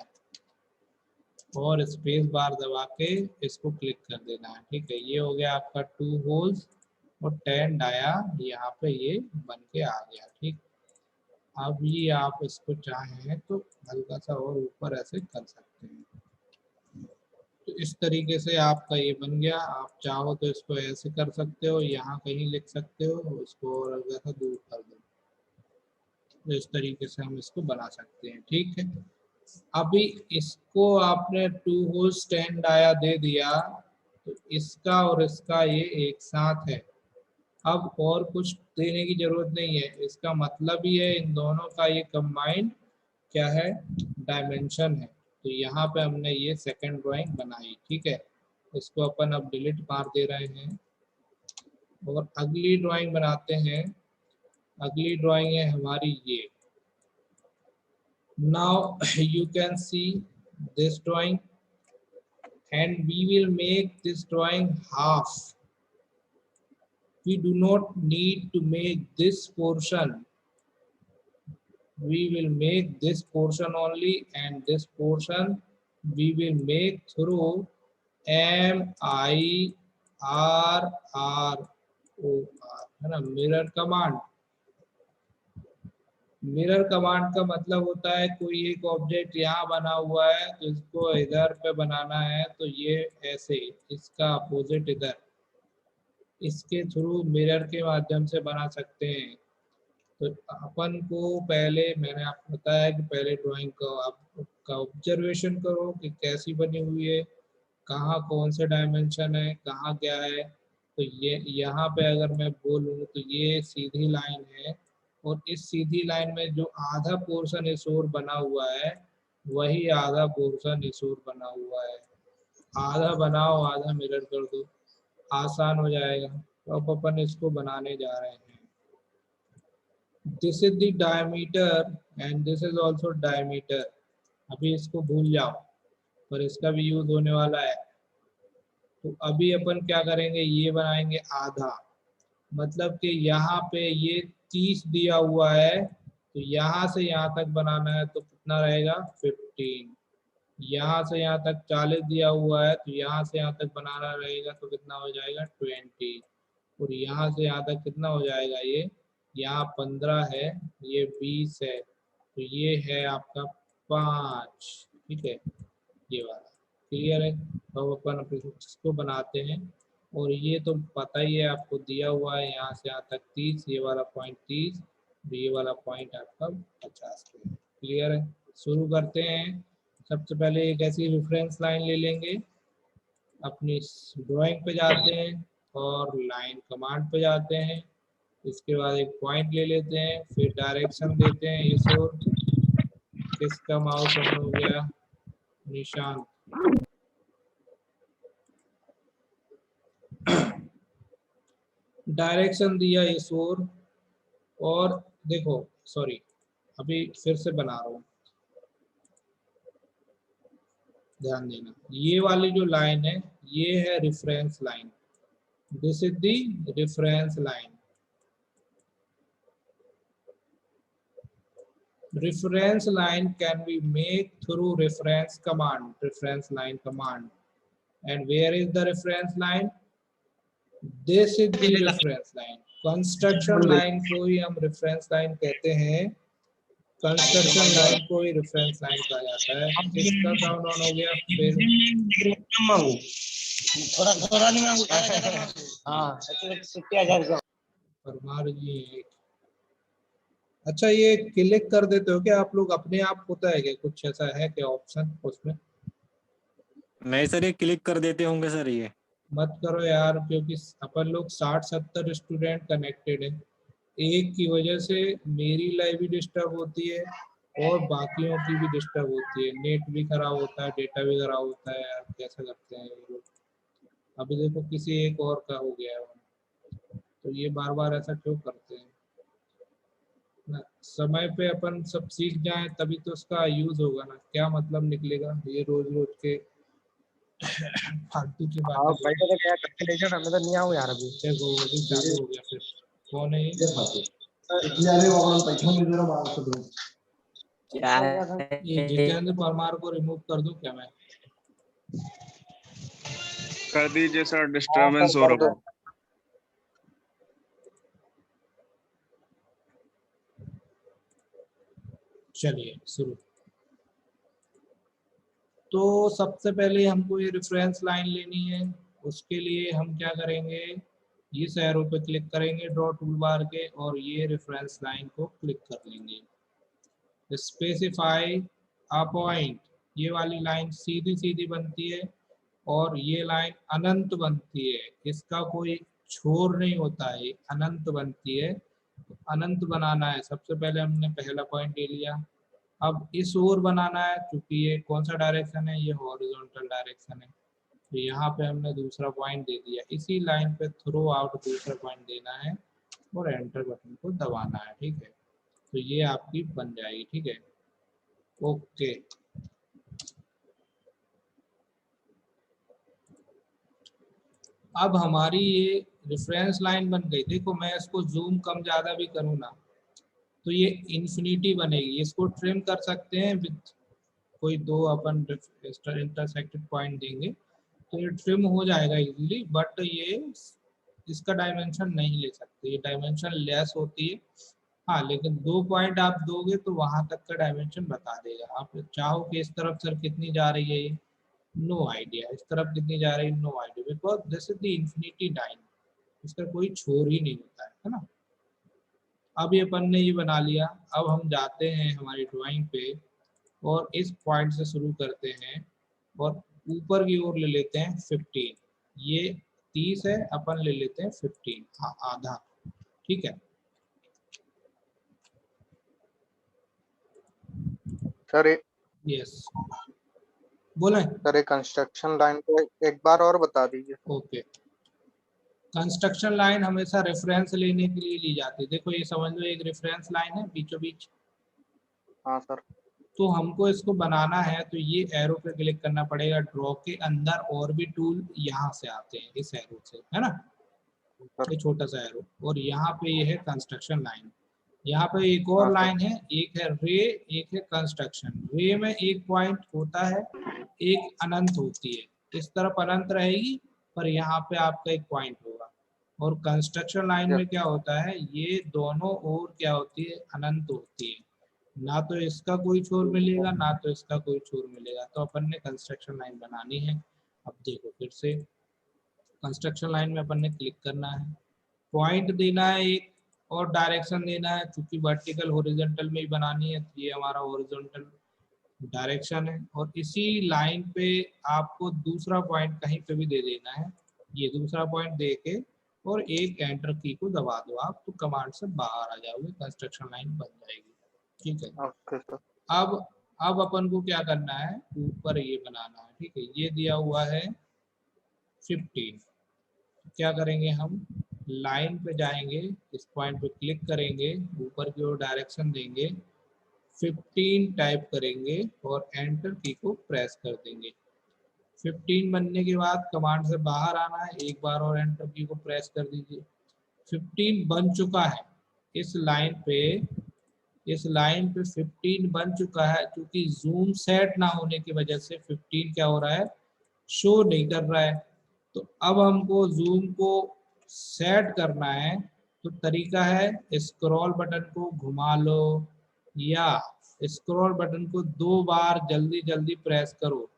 और स्पेस बार दबा के इसको क्लिक कर देना है। ठीक है, ये हो गया आपका 2 होल्स और 10 डाया यहाँ पे ये बन के आ गया। ठीक, अब ये आप इसको चाहें तो हल्का सा और ऊपर ऐसे कर सकते हैं। तो इस तरीके से आपका ये बन गया। आप चाहो तो इसको ऐसे कर सकते हो, यहाँ कहीं लिख सकते हो, इसको और हल्का सा दूर कर दो। तो इस तरीके से हम इसको बना सकते हैं। ठीक है, अभी इसको आपने 2 होल स्टैंड आया दे दिया, तो इसका और इसका ये एक साथ है। अब और कुछ देने की जरूरत नहीं है, इसका मतलब ही है इन दोनों का ये कंबाइंड क्या है, डायमेंशन है। तो यहाँ पे हमने ये सेकंड ड्राइंग बनाई। ठीक है, इसको अपन अब डिलीट मार दे रहे हैं और अगली ड्राइंग बनाते हैं। अगली ड्राइंग है हमारी ये। Now you can see this drawing and we will make this drawing half. We do not need to make this portion. We will make this portion only, and this portion we will make through MIRROR है ना, mirror command. Mirror command का मतलब होता है कोई एक object यहाँ बना हुआ है तो इसको इधर पे बनाना है, तो ये ऐसे, इसका अपोजिट इधर, इसके थ्रू मिरर के माध्यम से बना सकते हैं। तो अपन को पहले मैंने आपको बताया कि पहले ड्राइंग को आप का ऑब्जर्वेशन करो कि कैसी बनी हुई है, कहाँ कौन से डायमेंशन है, कहाँ क्या है। तो ये यहाँ पे अगर मैं बोलूँ तो ये सीधी लाइन है, और इस सीधी लाइन में जो आधा पोर्शन इस ओर बना हुआ है वही आधा पोर्शन इस ओर बना हुआ है। आधा बनाओ आधा मिरर कर दो, आसान हो जाएगा। तो अब अपन इसको बनाने जा रहे हैं। This is the diameter and this is also diameter. अभी इसको भूल जाओ, पर इसका भी यूज होने वाला है। तो अभी अपन क्या करेंगे, ये बनाएंगे आधा, मतलब कि यहाँ पे ये 30 दिया हुआ है, तो यहाँ से यहाँ तक बनाना है तो कितना रहेगा 15। यहाँ से यहाँ तक 40 दिया हुआ है, तो यहाँ से यहाँ तक बनाना रहेगा तो कितना हो जाएगा 20। और यहाँ से यहाँ तक कितना हो जाएगा, ये यहाँ 15 है, ये 20 है, तो ये है आपका 5। ठीक है, ये वाला क्लियर है। तो अपन इसको बनाते हैं, और ये तो पता ही है आपको दिया हुआ है यहाँ से यहाँ तक 30, ये वाला पॉइंट 30, ये वाला पॉइंट आपका 50 पे है। क्लियर है, शुरू करते हैं। सबसे पहले एक ऐसी रेफरेंस लाइन ले लेंगे, अपनी ड्राइंग पे जाते हैं और लाइन कमांड पे जाते हैं, इसके बाद एक पॉइंट ले लेते हैं, फिर डायरेक्शन देते हैं इस ओर। किसका माउस ऑन हो गया? निशान। डायरेक्शन दिया इस ओर, और देखो सॉरी अभी फिर से बना रहा हूँ, ध्यान देना। ये वाली जो लाइन है ये है reference line, this is the reference line. Reference line can be made through reference command, reference line command. And where is the reference line? This is the reference line. Construction line को ही हम reference line कहते हैं, construction line को ही reference line कहा जाता है। इसका sound on हो गया, फिर परमार जी। अच्छा ये क्लिक कर देते हो क्या आप लोग अपने आप, होता है क्या कुछ ऐसा है क्या ऑप्शन उसमें? नहीं सर, ये क्लिक कर देते होंगे सर, ये मत करो यार, क्योंकि अपन लोग 60-70 स्टूडेंट कनेक्टेड है, एक की वजह से मेरी लाइफ भी डिस्टर्ब होती है और बाकियों की भी डिस्टर्ब होती है, नेट भी खराब होता है, डेटा भी खराब होता है यार, कैसा करते हैं ये लोग। अभी देखो किसी एक और का हो गया है, तो ये बार बार ऐसा क्यों करते हैं ना? समय पे अपन सब सीख जाए तभी तो उसका यूज होगा ना, क्या मतलब निकलेगा ये रोज रोज के फालतू की बातें। भाई तो क्या कैलकुलेशन हमें तो नहीं आऊं यार अभी। देखो वो भी चालू हो गया, फिर कौन है ये? ये जितेंद्र परमार को रिमूव कर दूं क्या मैं? कर दीजिए सर, डिस्टरबेंस हो रहा है। चलिए शुरू। तो सबसे पहले हमको ये रेफरेंस लाइन लेनी है, उसके लिए हम क्या करेंगे, ये एरो पे क्लिक करेंगे ड्रॉ टूल बार के, और ये रेफरेंस लाइन को क्लिक कर लेंगे। स्पेसिफाई अ पॉइंट, ये वाली लाइन सीधी सीधी बनती है और ये लाइन अनंत बनती है, इसका कोई छोर नहीं होता है, अनंत बनती है। अनंत बनाना है, सबसे पहले हमने पहला पॉइंट ले लिया। अब इस ओर बनाना है, क्योंकि ये कौन सा डायरेक्शन है, ये हॉरिजॉन्टल डायरेक्शन है, तो यहाँ पे हमने दूसरा पॉइंट दे दिया। इसी लाइन पे थ्रू आउट दूसरा पॉइंट देना है और एंटर बटन को दबाना है, ठीक है। तो ये आपकी बन जाएगी, ठीक है, ओके। अब हमारी ये रेफरेंस लाइन बन गई। देखो मैं इसको जूम कम ज़्यादा भी करूँ ना तो ये इन्फिनिटी बनेगी। इसको ट्रिम कर सकते हैं विद कोई दो अपन इंटरसेक्टेड पॉइंट देंगे तो ये ट्रिम हो जाएगा इजीली, बट ये इसका डायमेंशन नहीं ले सकते, ये डायमेंशन लेस होती है। हाँ लेकिन 2 पॉइंट आप दोगे तो वहां तक का डायमेंशन बता देगा। आप चाहो कि इस तरफ सर कितनी जा रही है ये, नो आइडिया, इस तरफ कितनी जा रही है, no idea, because this is the infinity line, इसका कोई छोर ही नहीं होता है ना। अब ये अपन ने ये बना लिया। अब हम जाते हैं हमारी ड्राइंग पे और इस पॉइंट से शुरू करते हैं और ऊपर की ओर ले लेते हैं 15। ये 30 है, अपन ले लेते हैं 15, हाँ आधा, ठीक है। सर यस बोले सर, कंस्ट्रक्शन लाइन को एक बार और बता दीजिए। ओके, कंस्ट्रक्शन लाइन हमेशा रेफरेंस लेने के लिए ली जाती है। देखो ये समझ लो एक रेफरेंस लाइन है बीचों बीच। हाँ सर। तो हमको इसको बनाना है तो ये एरो पे क्लिक करना पड़ेगा। ड्रॉ के अंदर और भी टूल यहाँ से आते हैं, इस एरो से, है ना, ये छोटा सा एरो, और यहाँ पे ये है कंस्ट्रक्शन लाइन। यहाँ पे एक और लाइन है, एक है रे, एक है कंस्ट्रक्शन। रे में एक पॉइंट होता है, एक अनंत होती है, इस तरफ अनंत रहेगी पर यहाँ पे आपका एक पॉइंट होगा। और कंस्ट्रक्शन लाइन में क्या होता है, ये दोनों ओर क्या होती है, अनंत होती है, ना तो इसका कोई छोर मिलेगा ना तो इसका कोई छोर मिलेगा। तो अपन ने कंस्ट्रक्शन लाइन बनानी है। अब देखो फिर से कंस्ट्रक्शन लाइन में अपन ने क्लिक करना है, पॉइंट देना है एक, और डायरेक्शन देना है। क्योंकि वर्टिकल हॉरिजॉन्टल में ही बनानी है तो ये हमारा हॉरिजॉन्टल डायरेक्शन है। और इसी लाइन पे आपको दूसरा पॉइंट कहीं पे भी दे देना है। ये दूसरा पॉइंट दे के और एक एंटर की को दबा दो आप, तो कमांड से बाहर आ जाओगे, कंस्ट्रक्शन लाइन बन जाएगी। ठीक है। Okay sir. अब अपन को क्या करना है, ऊपर ये बनाना है। ठीक है, ये दिया हुआ है 15। क्या करेंगे हम, लाइन पे जाएंगे, इस पॉइंट पे क्लिक करेंगे, ऊपर की ओर डायरेक्शन देंगे, 15 टाइप करेंगे और एंटर की को प्रेस कर देंगे। 15 बनने के बाद कमांड से बाहर आना है, एक बार और एंटर की को प्रेस कर दीजिए। 15 बन चुका है इस लाइन पे, इस लाइन पे 15 बन चुका है। क्योंकि जूम सेट ना होने की वजह से 15 क्या हो रहा है, शो नहीं कर रहा है। तो अब हमको जूम को सेट करना है, तो तरीका है स्क्रॉल बटन को घुमा लो, या स्क्रॉल बटन को 2 बार जल्दी जल्दी प्रेस करो,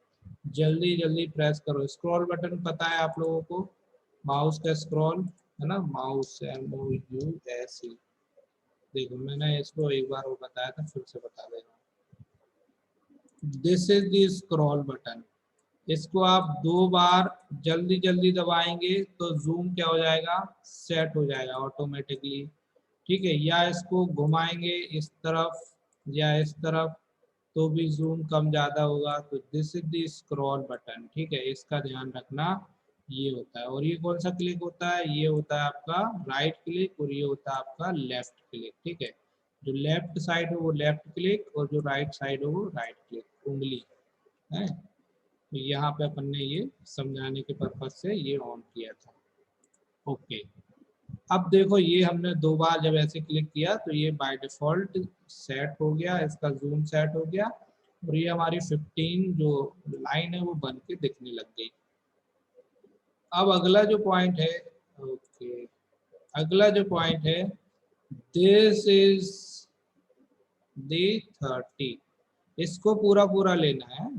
जल्दी जल्दी प्रेस करो। स्क्रॉल बटन पता है आप लोगों को, माउस का स्क्रॉल है ना, माउस MOUSE। देखो मैंने इसको एक बार वो बताया था, फिर से बता दे रहा हूँ। This is the scroll button. इसको आप 2 बार जल्दी जल्दी दबाएंगे तो जूम क्या हो जाएगा, सेट हो जाएगा ऑटोमेटिकली। ठीक है, या इसको घुमाएंगे इस तरफ या इस तरफ तो भी जूम कम ज़्यादा होगा। तो this is the scroll button. ठीक है, इसका ध्यान रखना, ये होता है। और ये कौन सा क्लिक होता है, ये होता है आपका राइट क्लिक और ये होता है आपका लेफ्ट क्लिक। ठीक है, जो लेफ्ट साइड है वो लेफ्ट क्लिक और जो राइट साइड है वो राइट क्लिक, उंगली है। तो यहाँ पे अपन ने ये समझाने के पर्पज से ये ऑन किया था। ओके, अब देखो ये हमने 2 बार जब ऐसे क्लिक किया तो ये बाय डिफॉल्ट सेट हो गया, इसका जूम सेट हो गया और ये हमारी 15 जो लाइन है वो बन के दिखने लग गई। अब अगला जो पॉइंट है, ओके, अगला जो पॉइंट है, दिस इज द 30। इसको पूरा पूरा लेना है।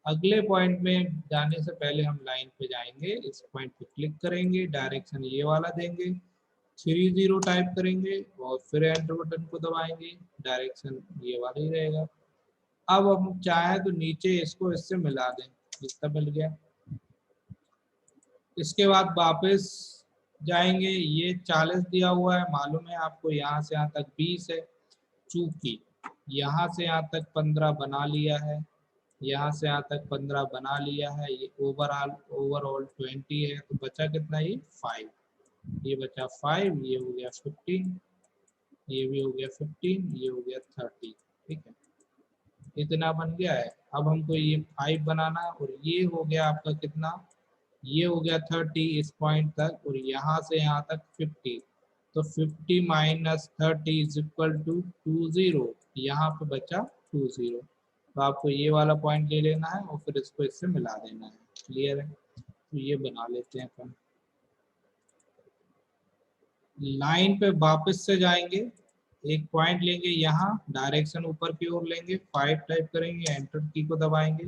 अगले पॉइंट में जाने से पहले हम लाइन पे जाएंगे, इस पॉइंट पे क्लिक करेंगे, डायरेक्शन ये वाला देंगे, 30 टाइप करेंगे और फिर एंटर बटन को दबाएंगे, डायरेक्शन ये वाला ही रहेगा। अब हम चाहे तो नीचे इसको इससे मिला दें, जितना मिल गया। इसके बाद वापस जाएंगे, ये 40 दिया हुआ है, मालूम है आपको, यहाँ से यहाँ तक 20 है। चूंकि यहाँ से यहाँ तक 15 बना लिया है, यहाँ से यहाँ तक 15 बना लिया है, ये ओवरऑल 20 है, तो बचा कितना, ये 5। ये बचा 5, ये हो गया 15, ये भी हो गया 15, ये हो गया 30। ठीक है, इतना बन गया है। अब हमको ये 5 बनाना है और ये हो गया आपका कितना, ये हो गया 30 इस पॉइंट तक और यहाँ से यहाँ तक 50। तो 50 माइनस 30 इज इक्वल टू 20। यहाँ पे बचा 20। तो आपको ये वाला पॉइंट ले लेना है और फिर इसको इससे मिला देना है। क्लियर है, तो ये बना लेते हैं अपन। लाइन पे वापस से जाएंगे, एक पॉइंट लेंगे, यहाँ डायरेक्शन ऊपर की ओर लेंगे, 5 टाइप करेंगे, एंटर की को दबाएंगे,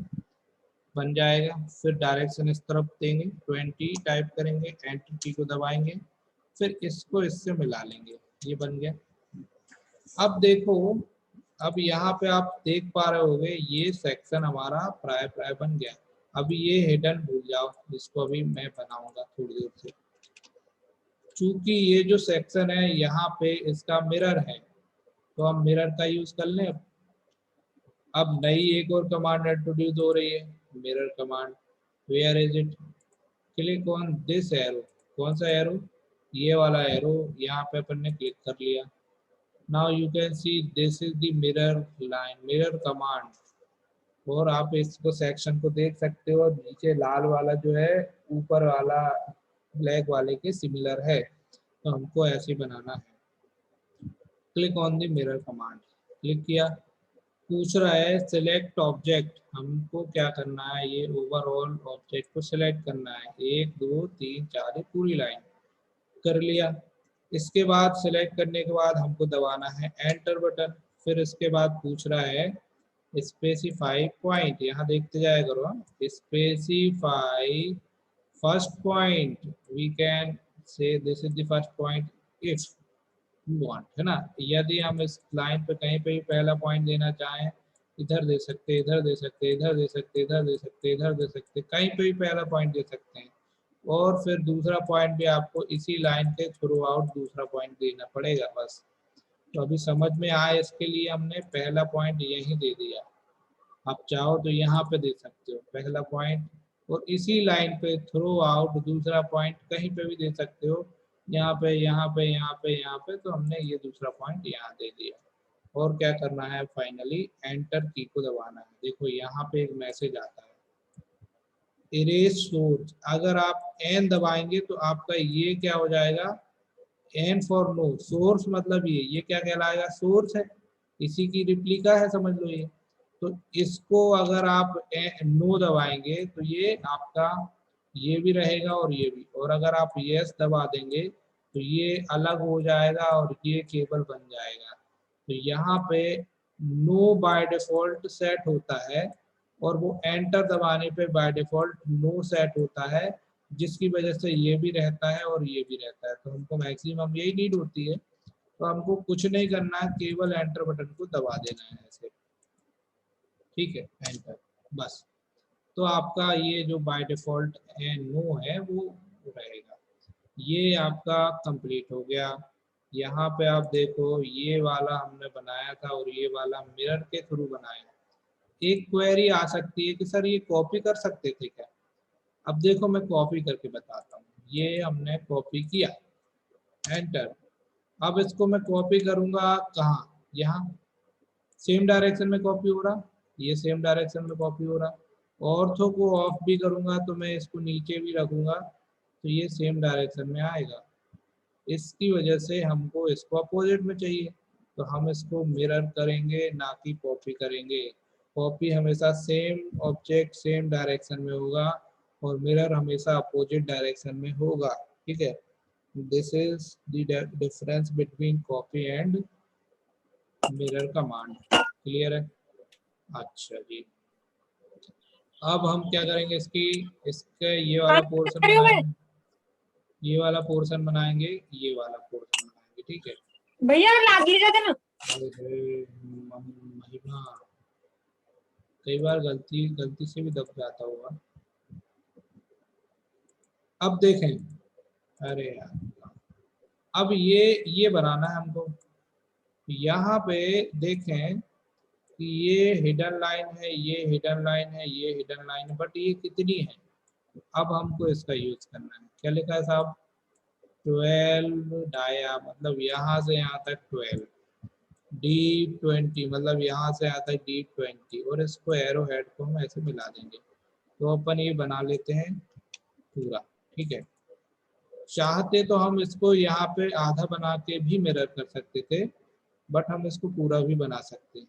बन जाएगा। फिर डायरेक्शन इस तरफ देंगे, 20 टाइप करेंगे, एंटर की को दबाएंगे, फिर इसको इससे मिला लेंगे, ये बन गया। अब देखो, अब यहाँ पे आप देख पा रहे होगे ये सेक्शन हमारा प्राय बन गया। अभी ये हिडन भूल जाओ, इसको अभी मैं बनाऊंगा थोड़ी देर से। चूंकि ये जो सेक्शन है यहाँ पे इसका मिरर है, तो हम मिरर का यूज कर लें। अब नई एक और कमांड इंट्रोड्यूस हो रही है, mirror command. Where is it, click on this arrow. कौन सा एरो, ये वाला एरो, यहाँ पे अपन ने क्लिक कर लिया। Now you can see this is the mirror line, mirror command. और आप इसको सेक्शन को देख सकते हो, नीचे लाल वाला जो है ऊपर वाला ब्लैक वाले के सिमिलर है, तो हमको ऐसे बनाना है। Click on the mirror command, click किया, पूछ रहा है सिलेक्ट ऑब्जेक्ट। हमको क्या करना है, ये ओवरऑल ऑब्जेक्ट को सिलेक्ट करना है, 1 2 3 4 पूरी लाइन कर लिया। इसके बाद सिलेक्ट करने के बाद हमको दबाना है एंटर बटन। फिर इसके बाद पूछ रहा है स्पेसिफाई पॉइंट, यहाँ देखते जाया करो, specify first point. We can say this is the first point if you want, है ना। यदि हम इस लाइन पे कहीं पे भी पहला पॉइंट देना चाहें, इधर दे सकते, इधर दे सकते, इधर दे सकते, इधर दे सकते, इधर दे सकते, कहीं पे भी पहला पॉइंट दे सकते हैं। और फिर दूसरा पॉइंट भी आपको इसी लाइन के थ्रू आउट दूसरा पॉइंट देना पड़ेगा बस। तो अभी समझ में आए, इसके लिए हमने पहला पॉइंट यही दे दिया। आप चाहो तो यहाँ पे दे सकते हो पहला पॉइंट, और इसी लाइन पे थ्रू आउट दूसरा पॉइंट कहीं पे भी दे सकते हो, यहाँ पे यहाँ पे यहाँ पे यहाँ पे। तो हमने ये दूसरा पॉइंट यहाँ दे दिया। और क्या करना है, फाइनली एंटर की को दबाना है। देखो यहाँ पे एक मैसेज आता है इरेज सोर्स। अगर आप एन दबाएंगे तो आपका ये क्या हो जाएगा, एन फॉर नो सोर्स, मतलब ये क्या कहलाएगा, सोर्स है, इसी की रिप्लिका है, समझ लो ये। तो इसको अगर आप नो दबाएंगे तो ये आपका ये भी रहेगा और ये भी, और अगर आप यस दबा देंगे तो ये अलग हो जाएगा और ये केबल बन जाएगा। तो यहाँ पे नो बाय डिफॉल्ट सेट होता है और वो एंटर दबाने पे बाय डिफॉल्ट नो सेट होता है, जिसकी वजह से ये भी रहता है और ये भी रहता है। तो हमको मैक्सिमम यही नीड होती है। तो हमको कुछ नहीं करना है, केवल एंटर बटन को दबा देना है ऐसे, ठीक है, एंटर, बस। तो आपका ये जो बाय डिफॉल्ट नो है वो रहेगा। ये आपका कंप्लीट हो गया। यहाँ पे आप देखो ये वाला हमने बनाया था और ये वाला मिरर के थ्रू बनाया। एक क्वेरी आ सकती है कि सर ये कॉपी कर सकते थे क्या? अब देखो मैं कॉपी करके बताता हूँ। ये हमने कॉपी किया, एंटर। अब इसको मैं कॉपी करूँगा कहाँ, यहाँ सेम डायरेक्शन में कॉपी हो रहा, ये सेम डायरेक्शन में कॉपी हो रहा। ऑर्थो को ऑफ भी करूँगा तो मैं इसको नीचे भी रखूँगा तो ये सेम डायरेक्शन में आएगा। इसकी वजह से हमको इसको अपोजिट में चाहिए, तो हम इसको मिरर करेंगे ना कि कॉपी करेंगे। कॉपी हमेशा सेम ऑब्जेक्ट सेम डायरेक्शन में होगा और मिरर हमेशा अपोजिट डायरेक्शन में होगा, ठीक है। This is the difference between copy and mirror command. Clear है? अच्छा जी, अब हम क्या करेंगे, इसके ये वाला पोर्शन बनाएंगे, ये वाला पोर्शन बनाएंगे, ये वाला पोर्शन बनाएंगे, ठीक है भैया लागी जाते ना। महिमा कई बार गलती से भी दब जाता होगा। अब देखें, अरे यार, अब ये बनाना है हमको। यहाँ पे देखें कि ये हिडन लाइन है, ये हिडन लाइन है, ये हिडन लाइन है, बट ये कितनी है। अब हमको इसका यूज करना है। क्या लिखा है साहब, 12 डाया, मतलब यहाँ से यहाँ तक 12, डीप 20, मतलब यहाँ से आता है डीप 20, और इसको एरो हेड को हम ऐसे मिला देंगे। तो अपन ये बना लेते हैं पूरा, ठीक है। चाहते तो हम इसको यहाँ पे आधा बना के भी मिरर कर सकते थे, बट हम इसको पूरा भी बना सकते हैं।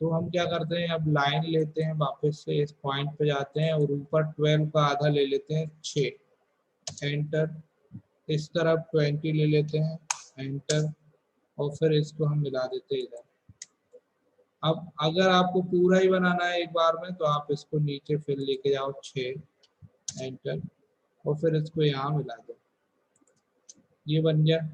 तो हम क्या करते हैं, अब लाइन लेते हैं, वापस से इस पॉइंट पे जाते हैं और ऊपर 12 का आधा ले लेते हैं 6, एंटर। इस तरफ 20 ले लेते हैं, एंटर, और फिर इसको हम मिला देते हैं इधर। अब अगर आपको पूरा ही बनाना है एक बार में तो आप इसको नीचे फिर लेके जाओ 6, एंटर, और फिर इसको यहाँ मिला दो, ये बन गया।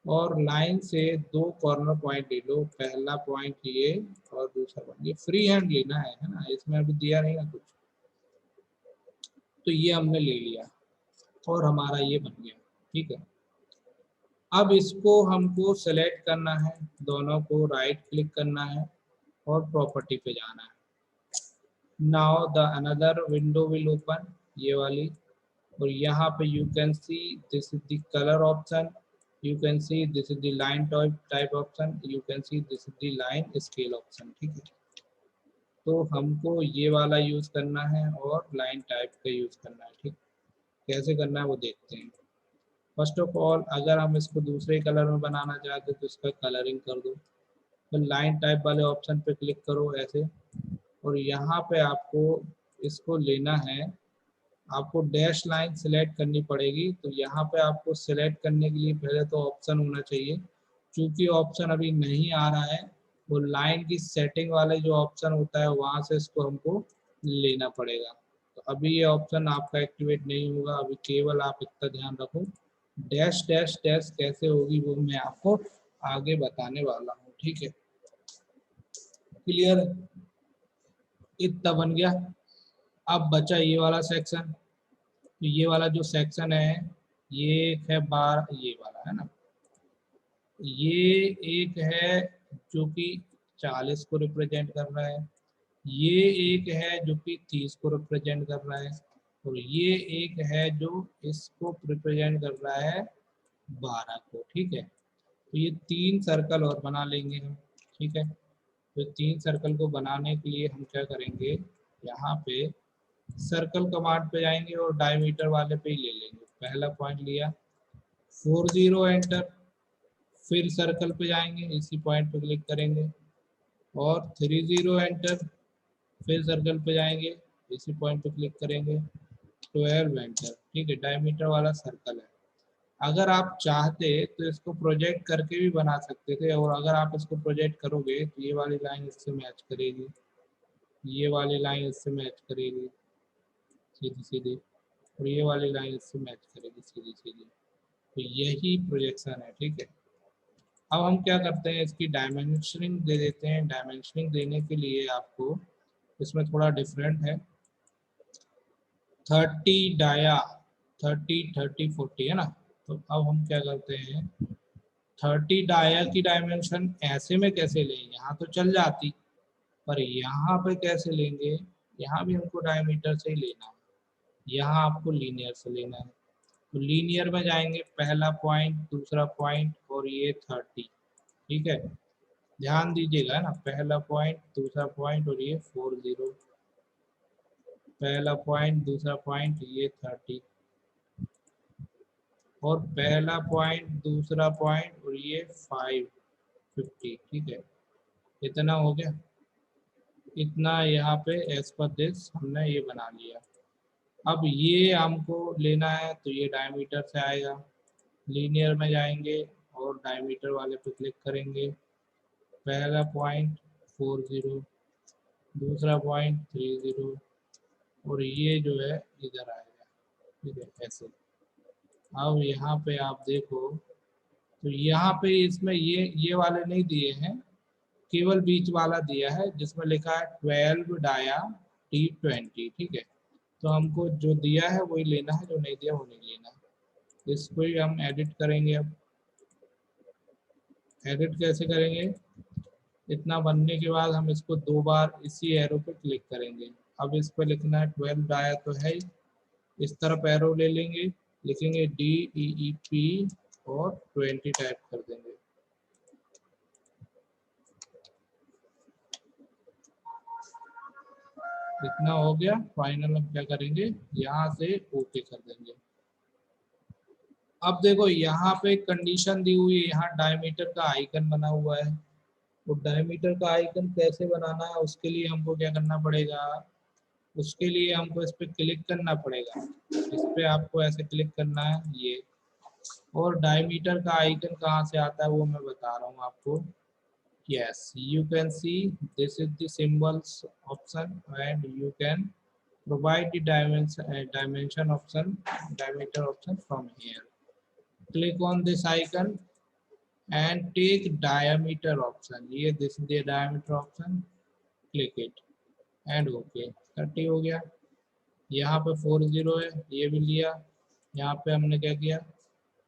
और लाइन से 2 कॉर्नर पॉइंट ले लो, पहला पॉइंट ये और दूसरा पॉइंट ये, फ्री हैंड लेना है ना, इसमें अभी दिया नहीं ना कुछ। तो ये हमने ले लिया और हमारा ये बन गया, ठीक है। अब इसको हमको सेलेक्ट करना है, दोनों को राइट क्लिक करना है और प्रॉपर्टी पे जाना है। Now the another window will open, ये वाली, और यहाँ पे you can see this is the colour option, you can see this is the line type option, you can see this is the line scale option, ठीक है। तो हमको ये वाला यूज करना है और लाइन टाइप का यूज करना है, ठीक। कैसे करना है वो देखते हैं। फर्स्ट ऑफ ऑल अगर हम इसको दूसरे कलर में बनाना चाहते तो इसका कलरिंग कर दो, फिर लाइन टाइप वाले ऑप्शन पे क्लिक करो ऐसे, और यहाँ पे आपको इसको लेना है, आपको डैश लाइन सिलेक्ट करनी पड़ेगी। तो यहाँ पे आपको सिलेक्ट करने के लिए पहले तो ऑप्शन होना चाहिए, क्योंकि ऑप्शन अभी नहीं आ रहा है, वो लाइन की सेटिंग वाले जो ऑप्शन होता है वहाँ से इसको हमको लेना पड़ेगा। तो अभी ये ऑप्शन आपका एक्टिवेट नहीं होगा, अभी केवल आप इतना ध्यान रखो, डैश डैश डैश कैसे होगी वो मैं आपको आगे बताने वाला हूँ, ठीक है। क्लियर, इतना बन गया। अब बचा ये वाला सेक्शन, तो ये वाला जो सेक्शन है ये एक है 12, ये वाला है ना, ये एक है जो कि 40 को रिप्रेजेंट कर रहा है, ये एक है जो कि 30 को रिप्रेजेंट कर रहा है, और ये एक है जो इसको रिप्रेजेंट कर रहा है 12 को। ठीक है, तो ये 3 सर्कल और बना लेंगे हम। ठीक है, तो 3 सर्कल को बनाने के लिए हम क्या करेंगे, यहाँ पे सर्कल कमांड पे जाएंगे और डायमीटर वाले पे ही ले लेंगे। पहला पॉइंट लिया, 40 एंटर, फिर सर्कल पे जाएंगे, इसी पॉइंट पे क्लिक करेंगे और 30 एंटर, फिर सर्कल पे जाएंगे, इसी पॉइंट पे क्लिक करेंगे, 12 एंटर। ठीक है, डायमीटर वाला सर्कल है। अगर आप चाहते तो इसको प्रोजेक्ट करके भी बना सकते थे, और अगर आप इसको प्रोजेक्ट करोगे तो ये वाली लाइन इससे मैच करेगी, ये वाली लाइन इससे मैच करेगी सीधी सीधी, और ये वाली लाइन इससे मैच करेगी सीधी सीधी। तो यही प्रोजेक्शन है। ठीक है, अब हम क्या करते हैं, इसकी डायमेंशनिंग दे देते हैं। डायमेंशनिंग देने के लिए आपको इसमें थोड़ा डिफरेंट है, 30 डाया 30 30 40 है ना। तो अब हम क्या करते हैं, 30 डाया की डायमेंशन ऐसे में कैसे लें, यहाँ तो चल जाती, पर यहाँ पे कैसे लेंगे, यहाँ भी हमको डायमीटर से ही लेना है, यहाँ आपको लीनियर से लेना है। तो लीनियर में जाएंगे, पहला पॉइंट, दूसरा पॉइंट और ये 30। ठीक है, ध्यान दीजिएगा ना, पहला पॉइंट, दूसरा पॉइंट और ये 40, पहला पॉइंट, दूसरा पॉइंट, ये 30, और पहला पॉइंट, दूसरा पॉइंट और ये 550। ठीक है, इतना हो गया, इतना यहाँ पे एज पर दिस हमने ये बना लिया। अब ये हमको लेना है तो ये डायमीटर से आएगा, लीनियर में जाएंगे और डायमीटर वाले पे क्लिक करेंगे, पहला पॉइंट 40, दूसरा पॉइंट 30, और ये जो है इधर आएगा। ठीक है, ऐसे। अब यहाँ पे आप देखो तो यहाँ पे इसमें ये वाले नहीं दिए हैं, केवल बीच वाला दिया है जिसमें लिखा है 12 डाया T20। ठीक है, तो हमको जो दिया है वही लेना है, जो नहीं दिया वो नहीं लेना है। इसको ही हम एडिट करेंगे। अब एडिट कैसे करेंगे, इतना बनने के बाद हम इसको 2 बार इसी एरो पे क्लिक करेंगे। अब इस पर लिखना है 12 डाया तो है ही, इस तरफ एरो ले लेंगे, लिखेंगे DEEP और 20 टाइप कर देंगे। इतना हो गया, फाइनल हम क्या करेंगे, यहाँ से ओके कर देंगे। अब देखो यहाँ पे कंडीशन दी हुई है, यहाँ डायमीटर का आइकन बना हुआ है, तो डायमीटर का आइकन कैसे बनाना है उसके लिए हमको क्या करना पड़ेगा, उसके लिए हमको इस पर क्लिक करना पड़ेगा। इस पे आपको ऐसे क्लिक करना है ये, और डायमीटर का आइकन कहाँ से आता है वो मैं बता रहा हूँ आपको। Yes, you can see this is the symbols option, and you can provide the dimension option, diameter option from here. Click on this icon and take diameter option. ये this is the diameter option. Click it and OK. 30 हो गया। यहाँ पे 40 है, ये भी लिया। यहाँ पे हमने क्या किया,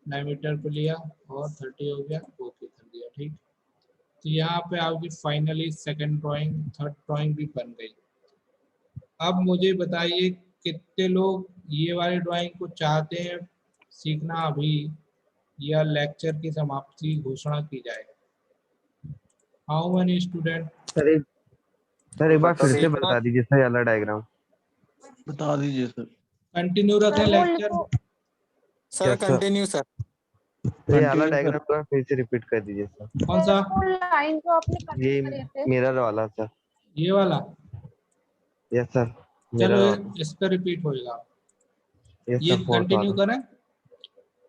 डायमीटर पे लिया और 30 हो गया, ओके कर दिया। ठीक, तो यहाँ पे आपकी finally second drawing, third drawing भी बन गई। अब मुझे बताइए कितने लोग ये वाली ड्राइंग को चाहते हैं सीखना अभी, या लेक्चर की समाप्ति घोषणा की जाए। How many student? सर एक बार फिर से बता दीजिए सर, वाला डायग्राम बता दीजिए सर। कंटिन्यू रखें लेक्चर? Sir continue sir. ये वाला डायग्राम फिर से रिपीट कर दीजिए सर। कौन सा? लाइन जो आपने कट करे थे, मिरर वाला सर। ये वाला? Yes sir. चलो इस पर रिपीट होएगा। ये कंटिन्यू करें?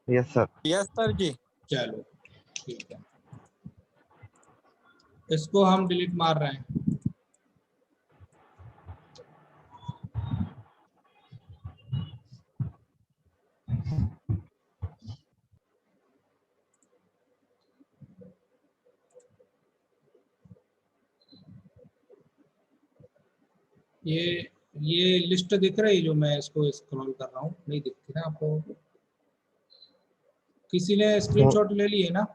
Yes sir. यस सर जी। चलो ठीक है, इसको हम डिलीट मार रहे हैं। ये ये लिस्ट दिख रही जो मैं इसको स्क्रॉल कर रहा हूँ, नहीं दिखती ना आपको? किसी ने स्क्रीनशॉट ले लिए ना?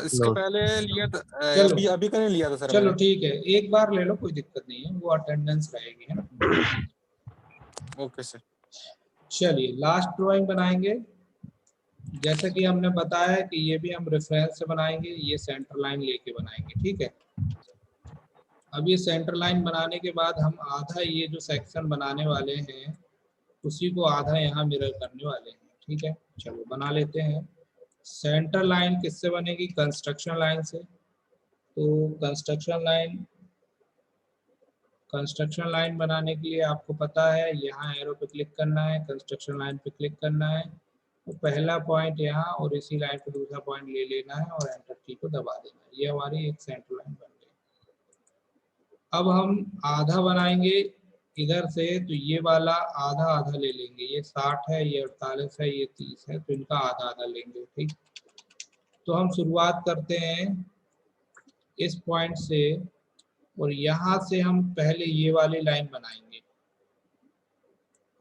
इसके पहले लिया था, चलो अभी का नहीं लिया था सर चलो मैंने। ठीक है, एक बार ले लो, कोई दिक्कत नहीं है, वो अटेंडेंस रहेगी, है ना? Okay sir. चलिए लास्ट ड्राइंग बनाएंगे। जैसे कि हमने बताया कि ये भी हम रेफरेंस से बनाएंगे, ये सेंटर लाइन लेके बनाएंगे, ठीक है। अब ये सेंटर लाइन बनाने के बाद हम आधा ये जो सेक्शन बनाने वाले हैं उसी को आधा यहाँ मिरर करने वाले हैं, ठीक है। चलो बना लेते हैं। सेंटर लाइन किससे बनेगी? कंस्ट्रक्शन लाइन से। तो कंस्ट्रक्शन लाइन बनाने के लिए आपको पता है यहाँ एरो पे क्लिक करना है, कंस्ट्रक्शन लाइन पे क्लिक करना है, तो पहला पॉइंट यहाँ और इसी लाइन पे दूसरा पॉइंट ले लेना है और एंटर की को दबा देना है। ये हमारी एक सेंटर लाइन बन गई। अब हम आधा बनाएंगे इधर से, तो ये वाला आधा आधा ले लेंगे, ये 60 है, ये 48 है, ये 30 है, तो इनका आधा आधा लेंगे, ठीक। तो हम शुरुआत करते हैं इस पॉइंट से और यहाँ से हम पहले ये वाली लाइन बनाएंगे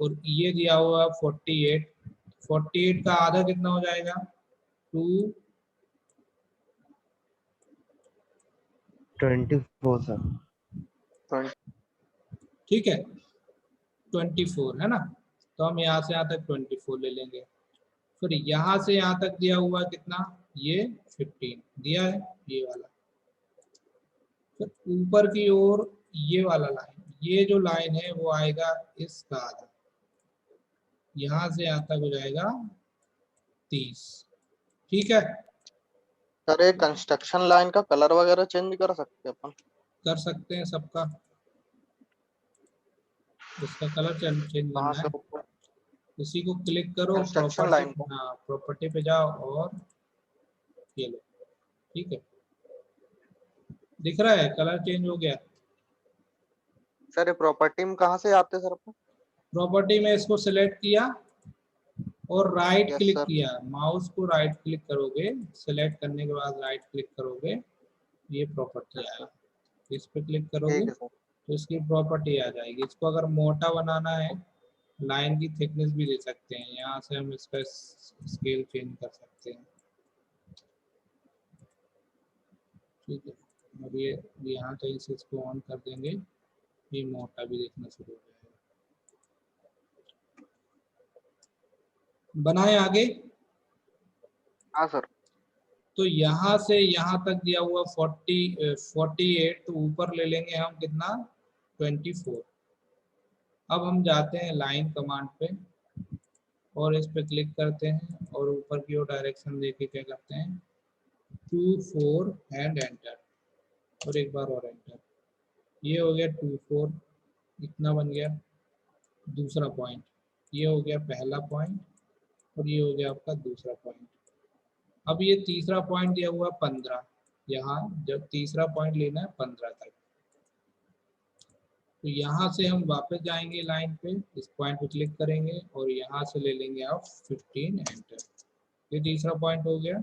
और ये दिया हुआ 48 का आधा कितना हो जाएगा? 2 24 सर। ठीक है, 24 है ना। तो हम यहाँ से यहाँ तक 24 ले लेंगे। फिर यहाँ से यहाँ तक दिया हुआ कितना? ये 15 दिया है, ये वाला। फिर ऊपर की ओर ये वाला लाइन, ये जो लाइन है वो आएगा इसका आधा, यहाँ से यहाँ तक हो जाएगा 30, ठीक है। सर ये कंस्ट्रक्शन लाइन का कलर वगैरह चेंज कर सकते हैं अपन? कर सकते हैं सबका, इसका कलर चेंज करना है। इसी को क्लिक करो, प्रॉपर्टी पे जाओ और ये लो, ठीक है। दिख रहा है कलर चेंज हो गया। सर ये प्रॉपर्टी में कहाँ से आते सर अपन? प्रॉपर्टी में इसको सिलेक्ट किया और राइट Yes, क्लिक sir. किया, माउस को राइट क्लिक करोगे, सिलेक्ट करने के बाद राइट क्लिक करोगे, ये प्रॉपर्टी आएगा, इस पे क्लिक करोगे तो इसकी प्रॉपर्टी आ जाएगी। इसको अगर मोटा बनाना है, लाइन की थिकनेस भी दे सकते हैं, यहाँ से हम इसका स्केल चेंज कर सकते हैं, ठीक है। अब ये यहाँ कहीं से इसको ऑन कर देंगे, ये मोटा भी देखना शुरू हो जाएगा। बनाए आगे। हाँ सर। तो यहाँ से यहाँ तक दिया हुआ 48, तो ऊपर ले लेंगे हम कितना? 24। अब हम जाते हैं लाइन कमांड पे और इस पे क्लिक करते हैं और ऊपर की ओर डायरेक्शन देके क्या करते हैं? 24 एंड एंटर, और एक बार और एंटर। ये हो गया 24, इतना बन गया दूसरा पॉइंट, ये हो गया पहला पॉइंट और ये हो गया आपका दूसरा पॉइंट। अब ये तीसरा पॉइंट दिया हुआ 15, यहाँ जब तीसरा पॉइंट लेना है 15 तक, तो यहाँ से हम वापस जाएंगे लाइन पे, इस पॉइंट पे क्लिक करेंगे और यहाँ से ले लेंगे आप 15 एंटर। ये तीसरा पॉइंट हो गया।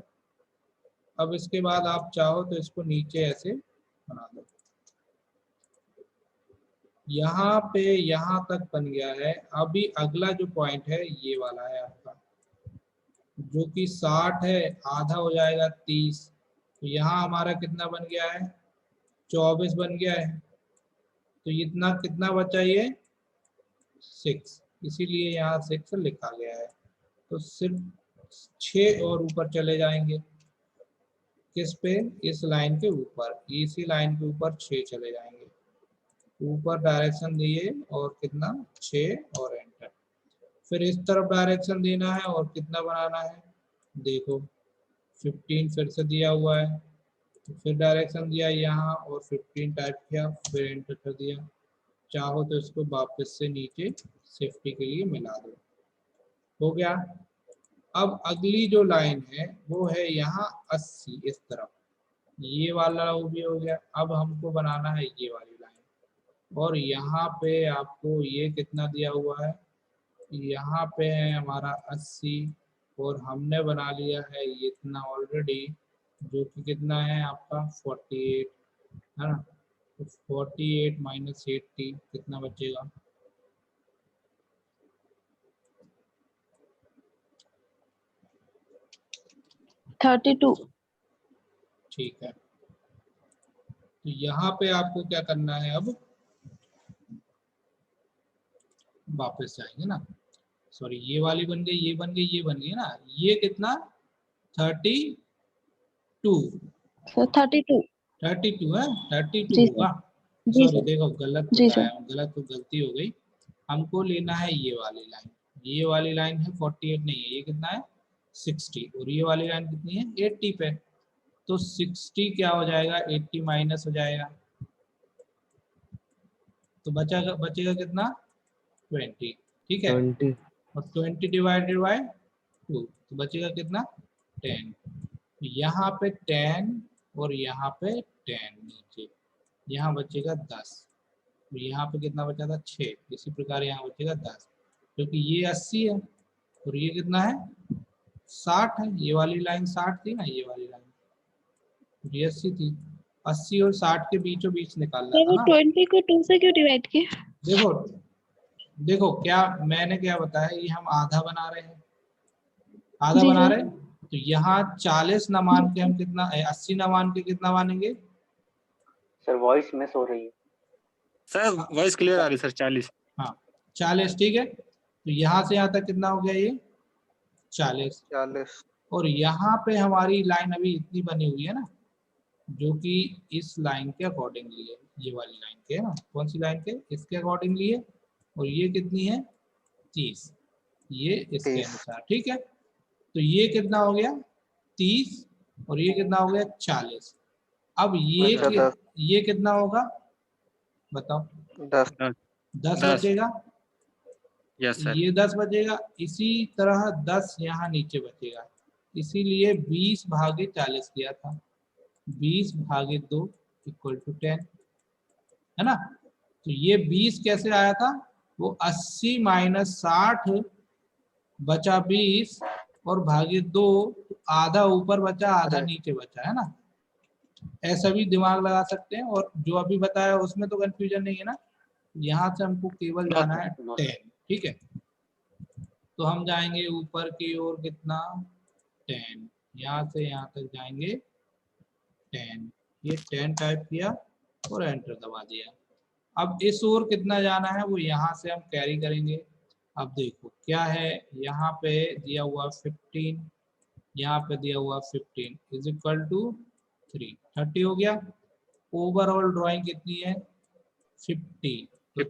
अब इसके बाद आप चाहो तो इसको नीचे ऐसे बना दो, यहाँ पे यहाँ तक बन गया है। अभी अगला जो पॉइंट है ये वाला है आपका, जो कि 60 है, आधा हो जाएगा 30, तो यहाँ हमारा कितना बन गया है? 24 बन गया है। तो इतना कितना बचा? ये 6, इसीलिए यहाँ 6 लिखा गया है। तो सिर्फ 6 और ऊपर चले जाएंगे, किस पे? इस लाइन के ऊपर, इसी लाइन के ऊपर 6 चले जाएंगे, ऊपर डायरेक्शन दिए और कितना? 6 और एंटर। फिर इस तरफ डायरेक्शन देना है और कितना बनाना है? देखो 15 फिर से दिया हुआ है, तो फिर डायरेक्शन दिया यहाँ और 15 टाइप किया, फिर एंटर कर दिया। चाहो तो इसको वापस से नीचे सेफ्टी के लिए मिला दो, हो गया। अब अगली जो लाइन है वो है यहाँ 80, इस तरफ, ये वाला वो भी हो गया। अब हमको बनाना है ये वाली लाइन, और यहाँ पे आपको ये कितना दिया हुआ है? यहाँ पे है हमारा 80 और हमने बना लिया है ये इतना ऑलरेडी, जो कि कितना है आपका 48, है ना। तो 48 माइनस 80 कितना बचेगा? $32। ठीक है, तो यहाँ पे आपको क्या करना है, अब वापस जाएंगे ना, सॉरी ये वाली बन गई, ये बन गई, ये बन गई ना, ये कितना 32 32 है, 32 जी होगा। सर। जी सॉरी सर। देखो गलत जी बताया सर। हूँ, गलत तो गलती हो गई। हमको लेना है ये वाली लाइन, ये वाली लाइन है 48 नहीं है, ये कितना है 60, और ये वाली लाइन कितनी है 80 पे। तो 60 क्या हो जाएगा, 80 माइनस हो जाएगा, तो बचेगा बचेगा कितना 20, ठीक है, 20। और 20 डिवाइडेड बाय 2 तो बचेगा कितना 10। यहाँ पे 10 और यहाँ पे 10 नीचे, यहाँ बचेगा 10, तो यहाँ पे कितना बचा था 6, इसी प्रकार यहाँ बचेगा 10, क्योंकि ये 80 है और ये कितना है 60 है, ये वाली लाइन 60 थी ना, ये वाली लाइन ये 80 थी, 80 और 60 के बीचों बीच निकालना था ना। 20 को 2 से क्यों डिवाइड किया? देखो देखो क्या मैंने क्या बताया, ये हम आधा बना रहे हैं, आधा जी बना सर। रहे हैं, तो यहाँ 40 न मान के हम कितना 80 न मान के कितना मानेंगे? सर वॉइस मिस हो रही है सर वॉइस क्लियर आ रही सर 40। हाँ 40, ठीक है, तो यहाँ से यहाँ तक कितना हो गया ये 40, 40। और यहाँ पे हमारी लाइन अभी इतनी बनी हुई है ना, जो कि इस लाइन के अकॉर्डिंगली है, ये वाली लाइन के है ना, कौन सी लाइन के, इसके अकॉर्डिंगली है, और ये कितनी है 30, ये इसके 30। अनुसार, ठीक है, तो ये कितना हो गया 30 और ये कितना हो गया 40। अब अच्छा, 10। ये कितना होगा बताओ? 10। 10 10। बचेगा, यस सर। ये 10 बचेगा, इसी तरह 10 यहाँ नीचे बचेगा, इसीलिए 20 भागे 40 किया था, 20 भागे 2 इक्वल टू 10, है ना। तो ये 20 कैसे आया था, वो 80 माइनस 60 बचा 20 और भागे 2, आधा ऊपर बचा आधा नीचे बचा, है ना, ऐसा भी दिमाग लगा सकते हैं, और जो अभी बताया उसमें तो कंफ्यूजन नहीं है ना, यहाँ से हमको केवल जाना है 10, ठीक है, तो हम जाएंगे ऊपर की ओर कितना 10, यहाँ से यहाँ तक जाएंगे 10, ये 10 टाइप किया और एंटर दबा दिया। अब इस ओर कितना जाना है वो यहाँ से हम कैरी करेंगे। अब देखो क्या है, यहाँ पे दिया हुआ 15, यहाँ पे दिया हुआ 15 इज इक्वल टू 3, 30 हो गया। ओवरऑल ड्राइंग कितनी है 50, तो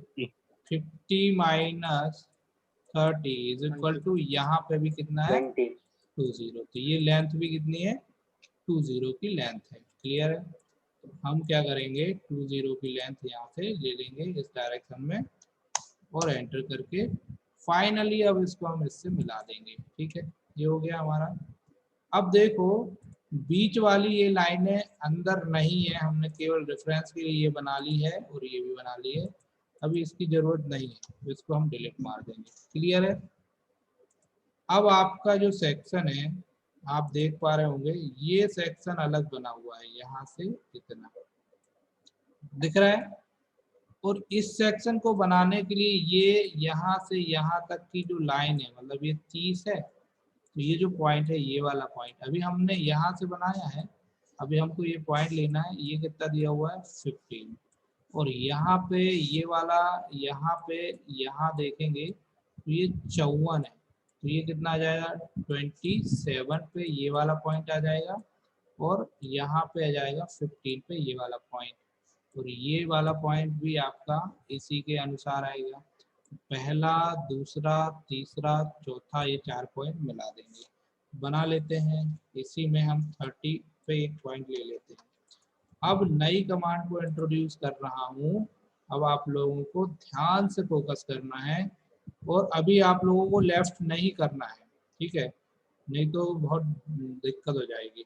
50 माइनस 30 इज इक्वल टू, यहाँ पे भी कितना है 20, तो ये लेंथ भी कितनी है 20 की लेंथ है, क्लियर है। तो हम क्या करेंगे 20 की लेंथ यहाँ से ले लेंगे इस डायरेक्शन में और एंटर करके फाइनली अब इसको हम इससे मिला देंगे, ठीक है, ये हो गया हमारा। अब देखो बीच वाली ये लाइनें अंदर नहीं है, हमने केवल रेफरेंस के लिए ये बना ली है और ये भी बना ली है, अभी इसकी जरूरत नहीं है, तो इसको हम डिलीट मार देंगे, क्लियर है। अब आपका जो सेक्शन है आप देख पा रहे होंगे, ये सेक्शन अलग बना हुआ है, यहाँ से इतना दिख रहा है, और इस सेक्शन को बनाने के लिए ये यहाँ से यहाँ तक की जो लाइन है, मतलब ये 30 है, तो ये जो पॉइंट है ये वाला पॉइंट अभी हमने यहाँ से बनाया है, अभी हमको ये पॉइंट लेना है, ये कितना दिया हुआ है 15, और यहाँ पे ये वाला, यहाँ पे यहाँ देखेंगे तो ये 54 है, तो ये कितना आ जाएगा 27 पे ये वाला पॉइंट आ जाएगा, और यहाँ पे आ जाएगा 15 पे ये वाला पॉइंट, और ये वाला पॉइंट भी आपका इसी के अनुसार आएगा, पहला दूसरा तीसरा चौथा ये 4 पॉइंट मिला देंगे, बना लेते हैं। इसी में हम 30 पे एक पॉइंट ले लेते हैं। अब नई कमांड को इंट्रोड्यूस कर रहा हूँ, अब आप लोगों को ध्यान से फोकस करना है, और अभी आप लोगों को लेफ्ट नहीं करना है, ठीक है, नहीं तो बहुत दिक्कत हो जाएगी।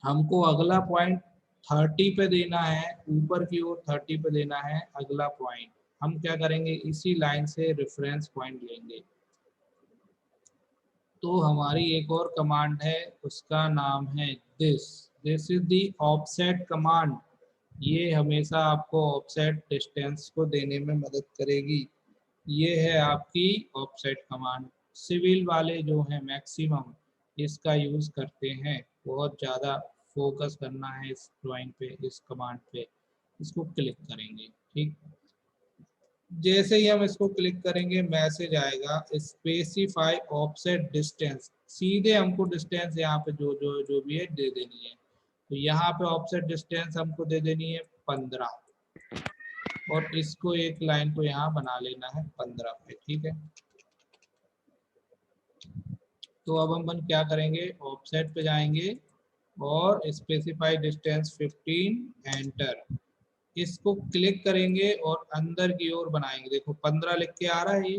हमको अगला पॉइंट 30 पे देना है, ऊपर की ओर 30 पे देना है अगला पॉइंट। हम क्या करेंगे, इसी लाइन से रेफरेंस पॉइंट लेंगे, तो हमारी एक और कमांड है, उसका नाम है this is the offset command. ये हमेशा आपको ऑफसेट डिस्टेंस को देने में मदद करेगी। ये है आपकी ऑफसेट कमांड। सिविल वाले जो हैं मैक्सिमम इसका यूज़ करते हैं, बहुत ज़्यादा फोकस करना है इस ड्राइंग पे, इस कमांड पे। इसको क्लिक करेंगे, ठीक। जैसे ही हम इसको क्लिक करेंगे मैसेज आएगा स्पेसिफाई ऑफसेट डिस्टेंस। सीधे हमको डिस्टेंस यहाँ पे जो भी है दे देनी है। तो यहाँ पे ऑफसेट डिस्टेंस हमको दे देनी है 15 और इसको एक लाइन को यहाँ बना लेना है 15 पे, ठीक है। तो अब हम क्या करेंगे, ऑफसेट पे जाएंगे और स्पेसिफाई डिस्टेंस 15 एंटर। इसको क्लिक करेंगे और अंदर की ओर बनाएंगे। देखो 15 लिख के आ रहा है, ये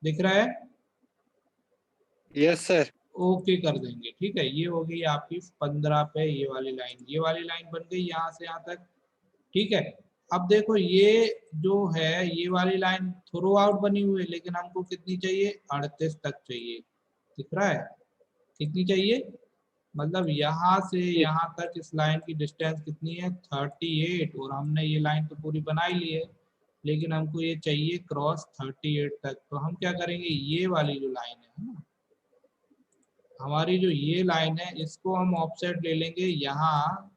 दिख रहा है? Yes sir. ओके कर देंगे, ठीक है। ये हो गई आपकी 15 पे ये वाली लाइन, ये वाली लाइन बन गई यहाँ से यहाँ तक, ठीक है। अब देखो ये जो है ये वाली लाइन थ्रू आउट बनी हुई है, लेकिन हमको कितनी चाहिए, 38 तक चाहिए। दिख रहा है कितनी चाहिए, मतलब यहाँ से यहाँ तक इस लाइन की डिस्टेंस कितनी है, 38। और हमने ये लाइन तो पूरी बना ही ली है, लेकिन हमको ये चाहिए क्रॉस 38 तक। तो हम क्या करेंगे, ये वाली जो लाइन है ना हमारी, जो ये लाइन है इसको हम ऑफसेट ले लेंगे यहाँ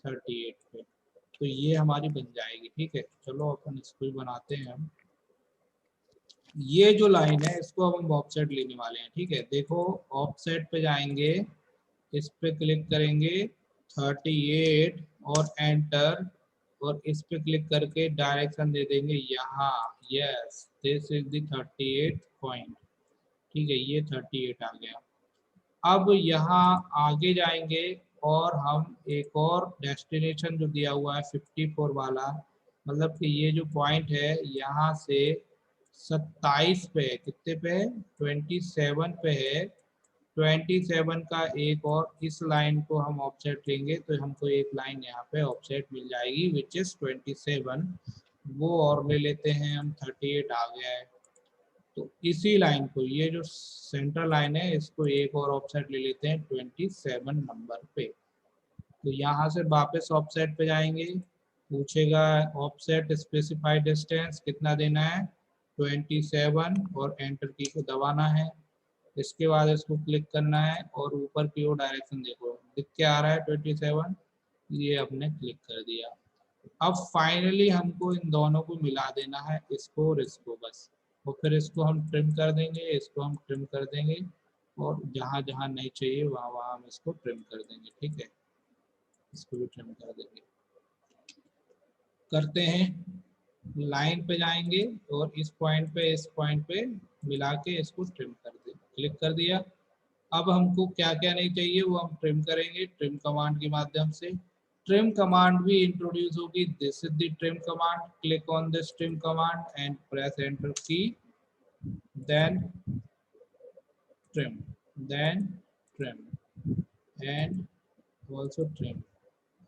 38 पे, तो ये हमारी बन जाएगी, ठीक है। चलो अपन इसको ही बनाते हैं हम। ये जो लाइन है इसको अब हम ऑफसेट लेने वाले हैं, ठीक है। देखो ऑफसेट पे जाएंगे, इस पे क्लिक करेंगे 38 और एंटर, और इस पे क्लिक करके डायरेक्शन दे देंगे यहाँ। Yes, this is the 38 point, ठीक है। ये 38 आ गया। अब यहाँ आगे जाएंगे और हम एक और डेस्टिनेशन जो दिया हुआ है 54 वाला, मतलब कि ये जो पॉइंट है यहाँ से 27 पे है, कितने पे है, 27 पे है। 27 का एक और इस लाइन को हम ऑफसेट लेंगे तो हमको एक लाइन यहाँ पे ऑफसेट मिल जाएगी विच इज 27। वो और ले लेते हैं हम, 38 आ गया है। तो इसी लाइन को, ये जो सेंटर लाइन है इसको एक और ऑफसेट ले लेते हैं 27 नंबर पे। तो यहाँ से वापस ऑफसेट पे जाएंगे, पूछेगा ऑफसेट स्पेसिफाइड डिस्टेंस कितना देना है, 27, और एंटर की को दबाना है। इसके बाद इसको क्लिक करना है और ऊपर की ओर डायरेक्शन देखो दिख के आ रहा है 27, ये आपने क्लिक कर दिया। अब फाइनली हमको इन दोनों को मिला देना है, इसको और इसको बस, और फिर इसको हम ट्रिम कर देंगे, इसको हम ट्रिम कर देंगे, और जहाँ जहाँ नहीं चाहिए वहाँ वहाँ हम इसको ट्रिम कर देंगे, ठीक है। इसको भी ट्रिम कर देंगे। करते हैं, लाइन पे जाएंगे और इस पॉइंट पे मिला के इसको ट्रिम कर देंगे, क्लिक कर दिया। अब हमको क्या क्या नहीं चाहिए वो हम ट्रिम करेंगे ट्रिम कमांड के माध्यम से। ट्रिम कमांड भी इंट्रोड्यूस होगी, this is the trim command. Click on this trim command and press enter की, then trim, and also trim,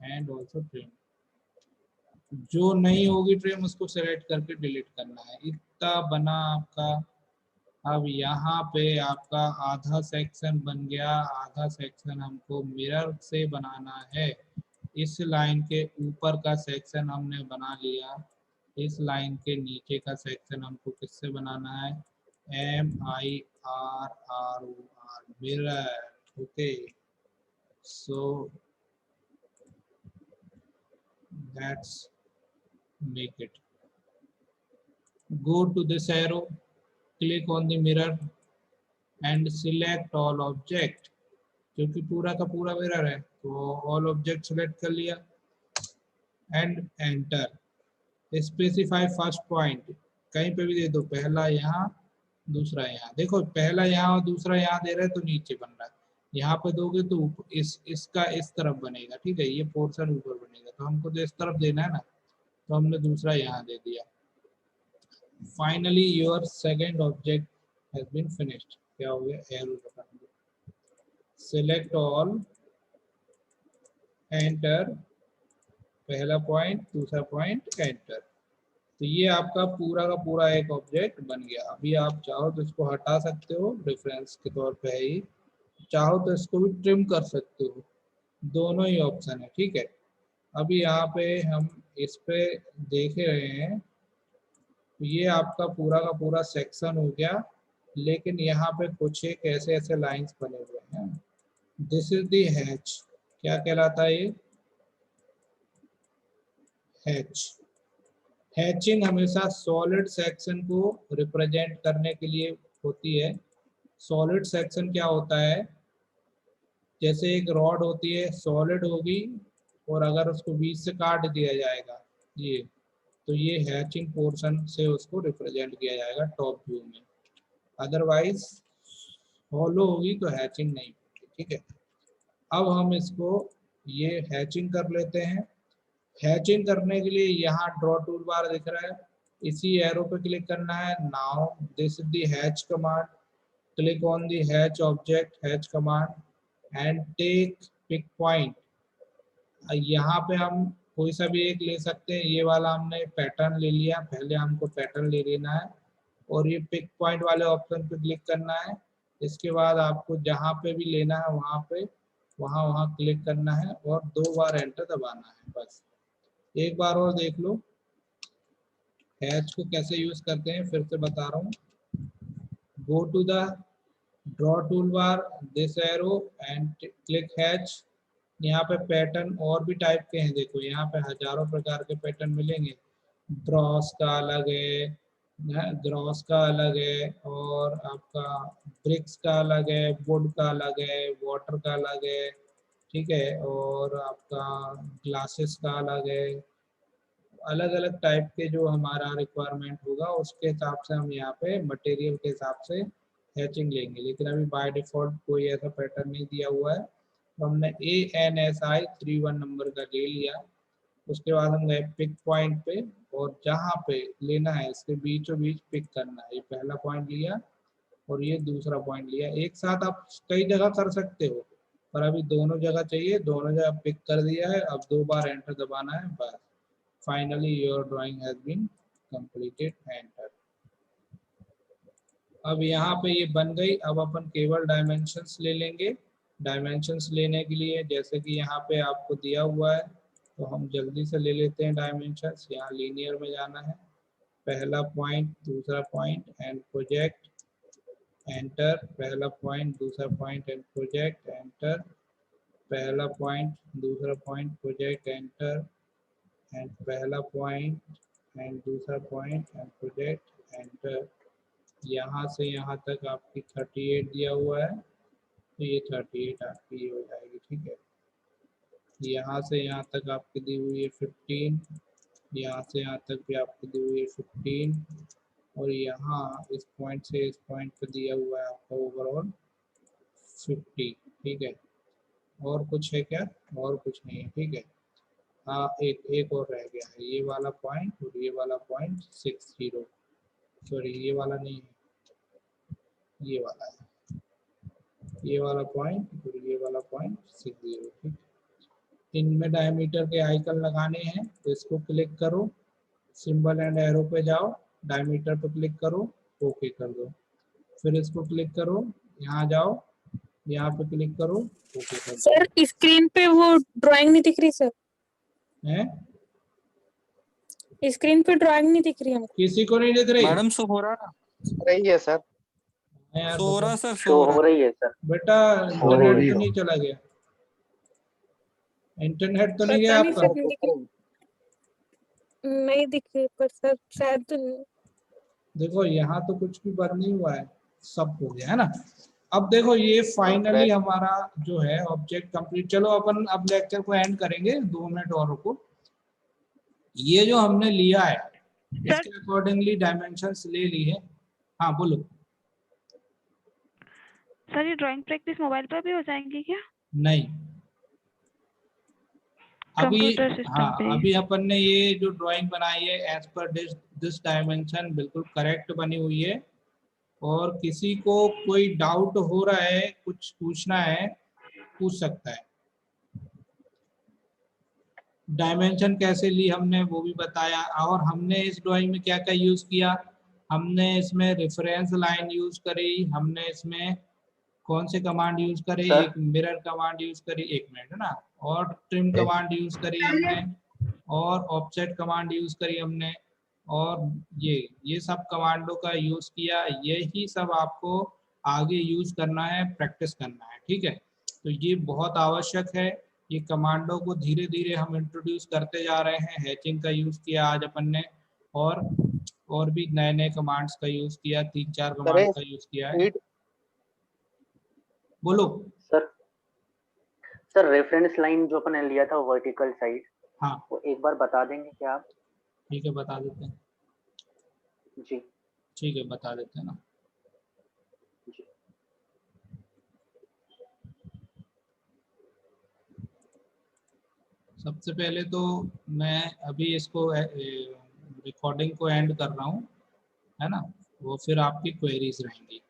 and also trim। जो नहीं होगी ट्रिम उसको सेलेक्ट करके डिलीट करना है। इतना बना आपका। अब यहाँ पे आपका आधा सेक्शन बन गया, आधा सेक्शन हमको मिरर से बनाना है। इस लाइन के ऊपर का सेक्शन हमने बना लिया, इस लाइन के नीचे का सेक्शन हमको किससे बनाना है, MIRROR, mirror, okay. So that's make it. Go to this arrow, click on the mirror and select all object। क्योंकि पूरा का पूरा मिरर है तो ऑल ऑब्जेक्ट सेलेक्ट कर लिया and enter. Specify first point, कहीं पे भी दे दो, पहला यहाँ दूसरा यहाँ। देखो पहला यहाँ और दूसरा यहाँ दे रहे हैं तो नीचे बन रहा है, यहाँ पे दोगे तो इसका इस तरफ बनेगा, ठीक है। ये पोर्शन ऊपर बनेगा, तो हमको तो इस तरफ देना है ना, तो हमने दूसरा यहाँ दे दिया। Finally your second object has been finished. क्या हो गया, arrow button, select all, enter, पहला पॉइंट दूसरा पॉइंट, एंटर। तो ये आपका पूरा का पूरा एक ऑब्जेक्ट बन गया। अभी आप चाहो तो इसको हटा सकते हो, रेफरेंस के तौर पे है ही, चाहो तो इसको भी ट्रिम कर सकते हो, दोनों ही ऑप्शन है, ठीक है। अभी यहाँ पे हम इस पे देख रहे हैं, ये आपका पूरा का पूरा सेक्शन हो गया, लेकिन यहाँ पे कुछ एक ऐसे ऐसे लाइंस बने हुए हैं। दिस इज दी हैच, क्या कहलाता है ये? हैच। हैचिंग हमेशा सॉलिड सेक्शन को रिप्रेजेंट करने के लिए होती है। सॉलिड सेक्शन क्या होता है? जैसे एक रॉड होती है, सॉलिड होगी, और अगर उसको बीच से काट दिया जाएगा ये, तो ये हैचिंग पोर्शन से उसको रिप्रेजेंट किया जाएगा टॉप व्यू में। अदरवाइज हॉलो होगी तो हैचिंग नहीं होगी, ठीक है। अब हम इसको ये हैचिंग कर लेते हैं। हैचिंग करने के लिए यहाँ ड्रॉ टूल बार दिख रहा है, इसी एरो पे क्लिक करना है। Now this is the hatch command, click on the hatch object, hatch command and take pick point. यहाँ पे हम कोई सा भी एक ले सकते हैं, ये वाला हमने पैटर्न ले लिया, पहले हमको पैटर्न ले लेना है और ये पिक पॉइंट वाले ऑप्शन पे क्लिक करना है। इसके बाद आपको जहाँ पे भी लेना है वहाँ पे वहाँ क्लिक करना है और 2 बार एंटर दबाना है बस। एक बार और देख लो हैच को कैसे यूज करते हैं, फिर से बता रहा हूँ। Go to the draw tool bar, this arrow and click hatch. यहाँ पे पैटर्न और भी टाइप के हैं, देखो यहाँ पे हजारों प्रकार के पैटर्न मिलेंगे। ड्रॉस का अलग है, ग्रॉस का अलग है, और आपका ब्रिक्स का अलग है, वुड का अलग है, वाटर का अलग है, ठीक है, और आपका ग्लासेस का अलग है। अलग अलग टाइप के जो हमारा रिक्वायरमेंट होगा उसके हिसाब से हम यहाँ पे मटेरियल के हिसाब से हैचिंग लेंगे। लेकिन अभी बाय डिफॉल्ट कोई ऐसा पैटर्न नहीं दिया हुआ है, तो हमने ANSI 31 नंबर का ले लिया। उसके बाद हम गए पिक पॉइंट पे, और जहाँ पे लेना है इसके बीचों बीच पिक करना है। ये पहला पॉइंट लिया और ये दूसरा पॉइंट लिया। एक साथ आप कई जगह कर सकते हो, पर अभी दोनों जगह चाहिए, दोनों जगह पिक कर दिया है। अब 2 बार एंटर दबाना है बस। Finally your drawing has been completed, enter. अब यहाँ पे ये बन गई। अब अपन केवल डायमेंशंस ले लेंगे। डायमेंशंस लेने के लिए जैसे कि यहाँ पे आपको दिया हुआ है, तो हम जल्दी से ले लेते हैं डायमेंशंस। यहाँ लीनियर में जाना है, पहला पॉइंट, दूसरा पॉइंट एंड प्रोजेक्ट, एंटर। पहला पॉइंट, दूसरा पॉइंट एंड प्रोजेक्ट, एंटर। पहला पॉइंट, दूसरा पॉइंट, प्रोजेक्ट, एंटर। एंड पहला पॉइंट एंड दूसरा पॉइंट एंड प्रोजेक्ट, एंटर। यहाँ से यहाँ तक आपकी 38 दिया हुआ है, तो ये 38 आपकी हो जाएगी, ठीक है। यहाँ से यहाँ तक आपकी दी हुई है 15, यहाँ से यहाँ तक भी आपकी दी हुई है 15, और यहाँ इस पॉइंट से इस पॉइंट पे दिया हुआ है आपका ओवरऑल 50, ठीक है। और कुछ है क्या? और कुछ नहीं है, ठीक है। हाँ, एक और रह गया है, ये वाला पॉइंट और ये वाला पॉइंट 60, सॉरी ये वाला नहीं है, ये वाला है, ये वाला पॉइंट और ये वाला पॉइंट 60, ठीक। इनमें डायमीटर के आइकन लगाने हैं, तो इसको क्लिक करो, सिंबल एंड एरो पे जाओ, डायमीटर पे क्लिक करो, ओके कर दो। फिर इसको क्लिक करो, यहाँ जाओ, यहाँ पे क्लिक करो, ओके कर दो। सर स्क्रीन पे वो ड्राइंग नहीं दिख रही सर, हैं? स्क्रीन पे ड्राइंग नहीं दिख रही हमको। किसी को नहीं दिख रही? मैडम शो हो रहा रही है सर, यार शो हो रहा सर, शो हो रही है सर। बेटा इंटरनेट तो नहीं चला गया? इंटरनेट तो नहीं गया पता नहीं आपका? सर, नहीं दिख रही, नहीं दिख रही, पर सर शायद देखो यहाँ तो कुछ भी बंद नहीं हुआ है, सब हो गया है ना। अब देखो ये फाइनली हमारा जो है ऑब्जेक्ट कंप्लीट। चलो अपन अब लेक्चर को एंड करेंगे, 2 मिनट और रुको। ये जो हमने लिया है इसके अकॉर्डिंगली डायमेंशंस ले ली है। हाँ बोलो। सर ये ड्राइंग प्रैक्टिस मोबाइल पर भी हो जाएंगी क्या? नहीं, अभी कंप्यूटर सिस्टम पे। अभी अपन ने ये जो ड्राइंग बनाई है एज पर दिस डायमेंशन बिल्कुल करेक्ट बनी हुई है। और किसी को कोई डाउट हो रहा है, कुछ पूछना है, पूछ सकता है। डायमेंशन कैसे ली हमने वो भी बताया, और हमने इस ड्राइंग में क्या क्या यूज किया। हमने इसमें रेफरेंस लाइन यूज करी, हमने इसमें कौन से कमांड यूज करें? एक मिरर कमांड यूज करी, 1 मिनट है ना, और ट्रिम कमांड यूज करी हमने, और ऑफसेट कमांड यूज करी हमने, और ये सब कमांडों का यूज किया। यही सब आपको आगे यूज करना है, प्रैक्टिस करना है, ठीक है। तो ये बहुत आवश्यक है। ये कमांडों को धीरे धीरे हम इंट्रोड्यूस करते जा रहे हैं। हैचिंग का यूज किया आज अपन ने, और भी नए नए कमांड्स का यूज किया, 3-4 कमांड का यूज किया है। बोलो सर रेफरेंस लाइन जो अपन ने लिया था वर्टिकल साइड, हाँ, वो एक बार बता देंगे क्या आप? ठीक है, बता देते हैं जी, ठीक है, बता देते हैं ना। जी। सबसे पहले तो मैं अभी इसको रिकॉर्डिंग को एंड कर रहा हूँ, है ना, वो फिर आपकी क्वेरीज रहेंगी।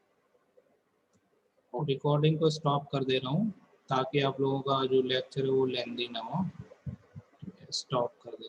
रिकॉर्डिंग को स्टॉप कर दे रहा हूँ ताकि आप लोगों का जो लेक्चर है वो लेंदी ना हो। स्टॉप कर दे।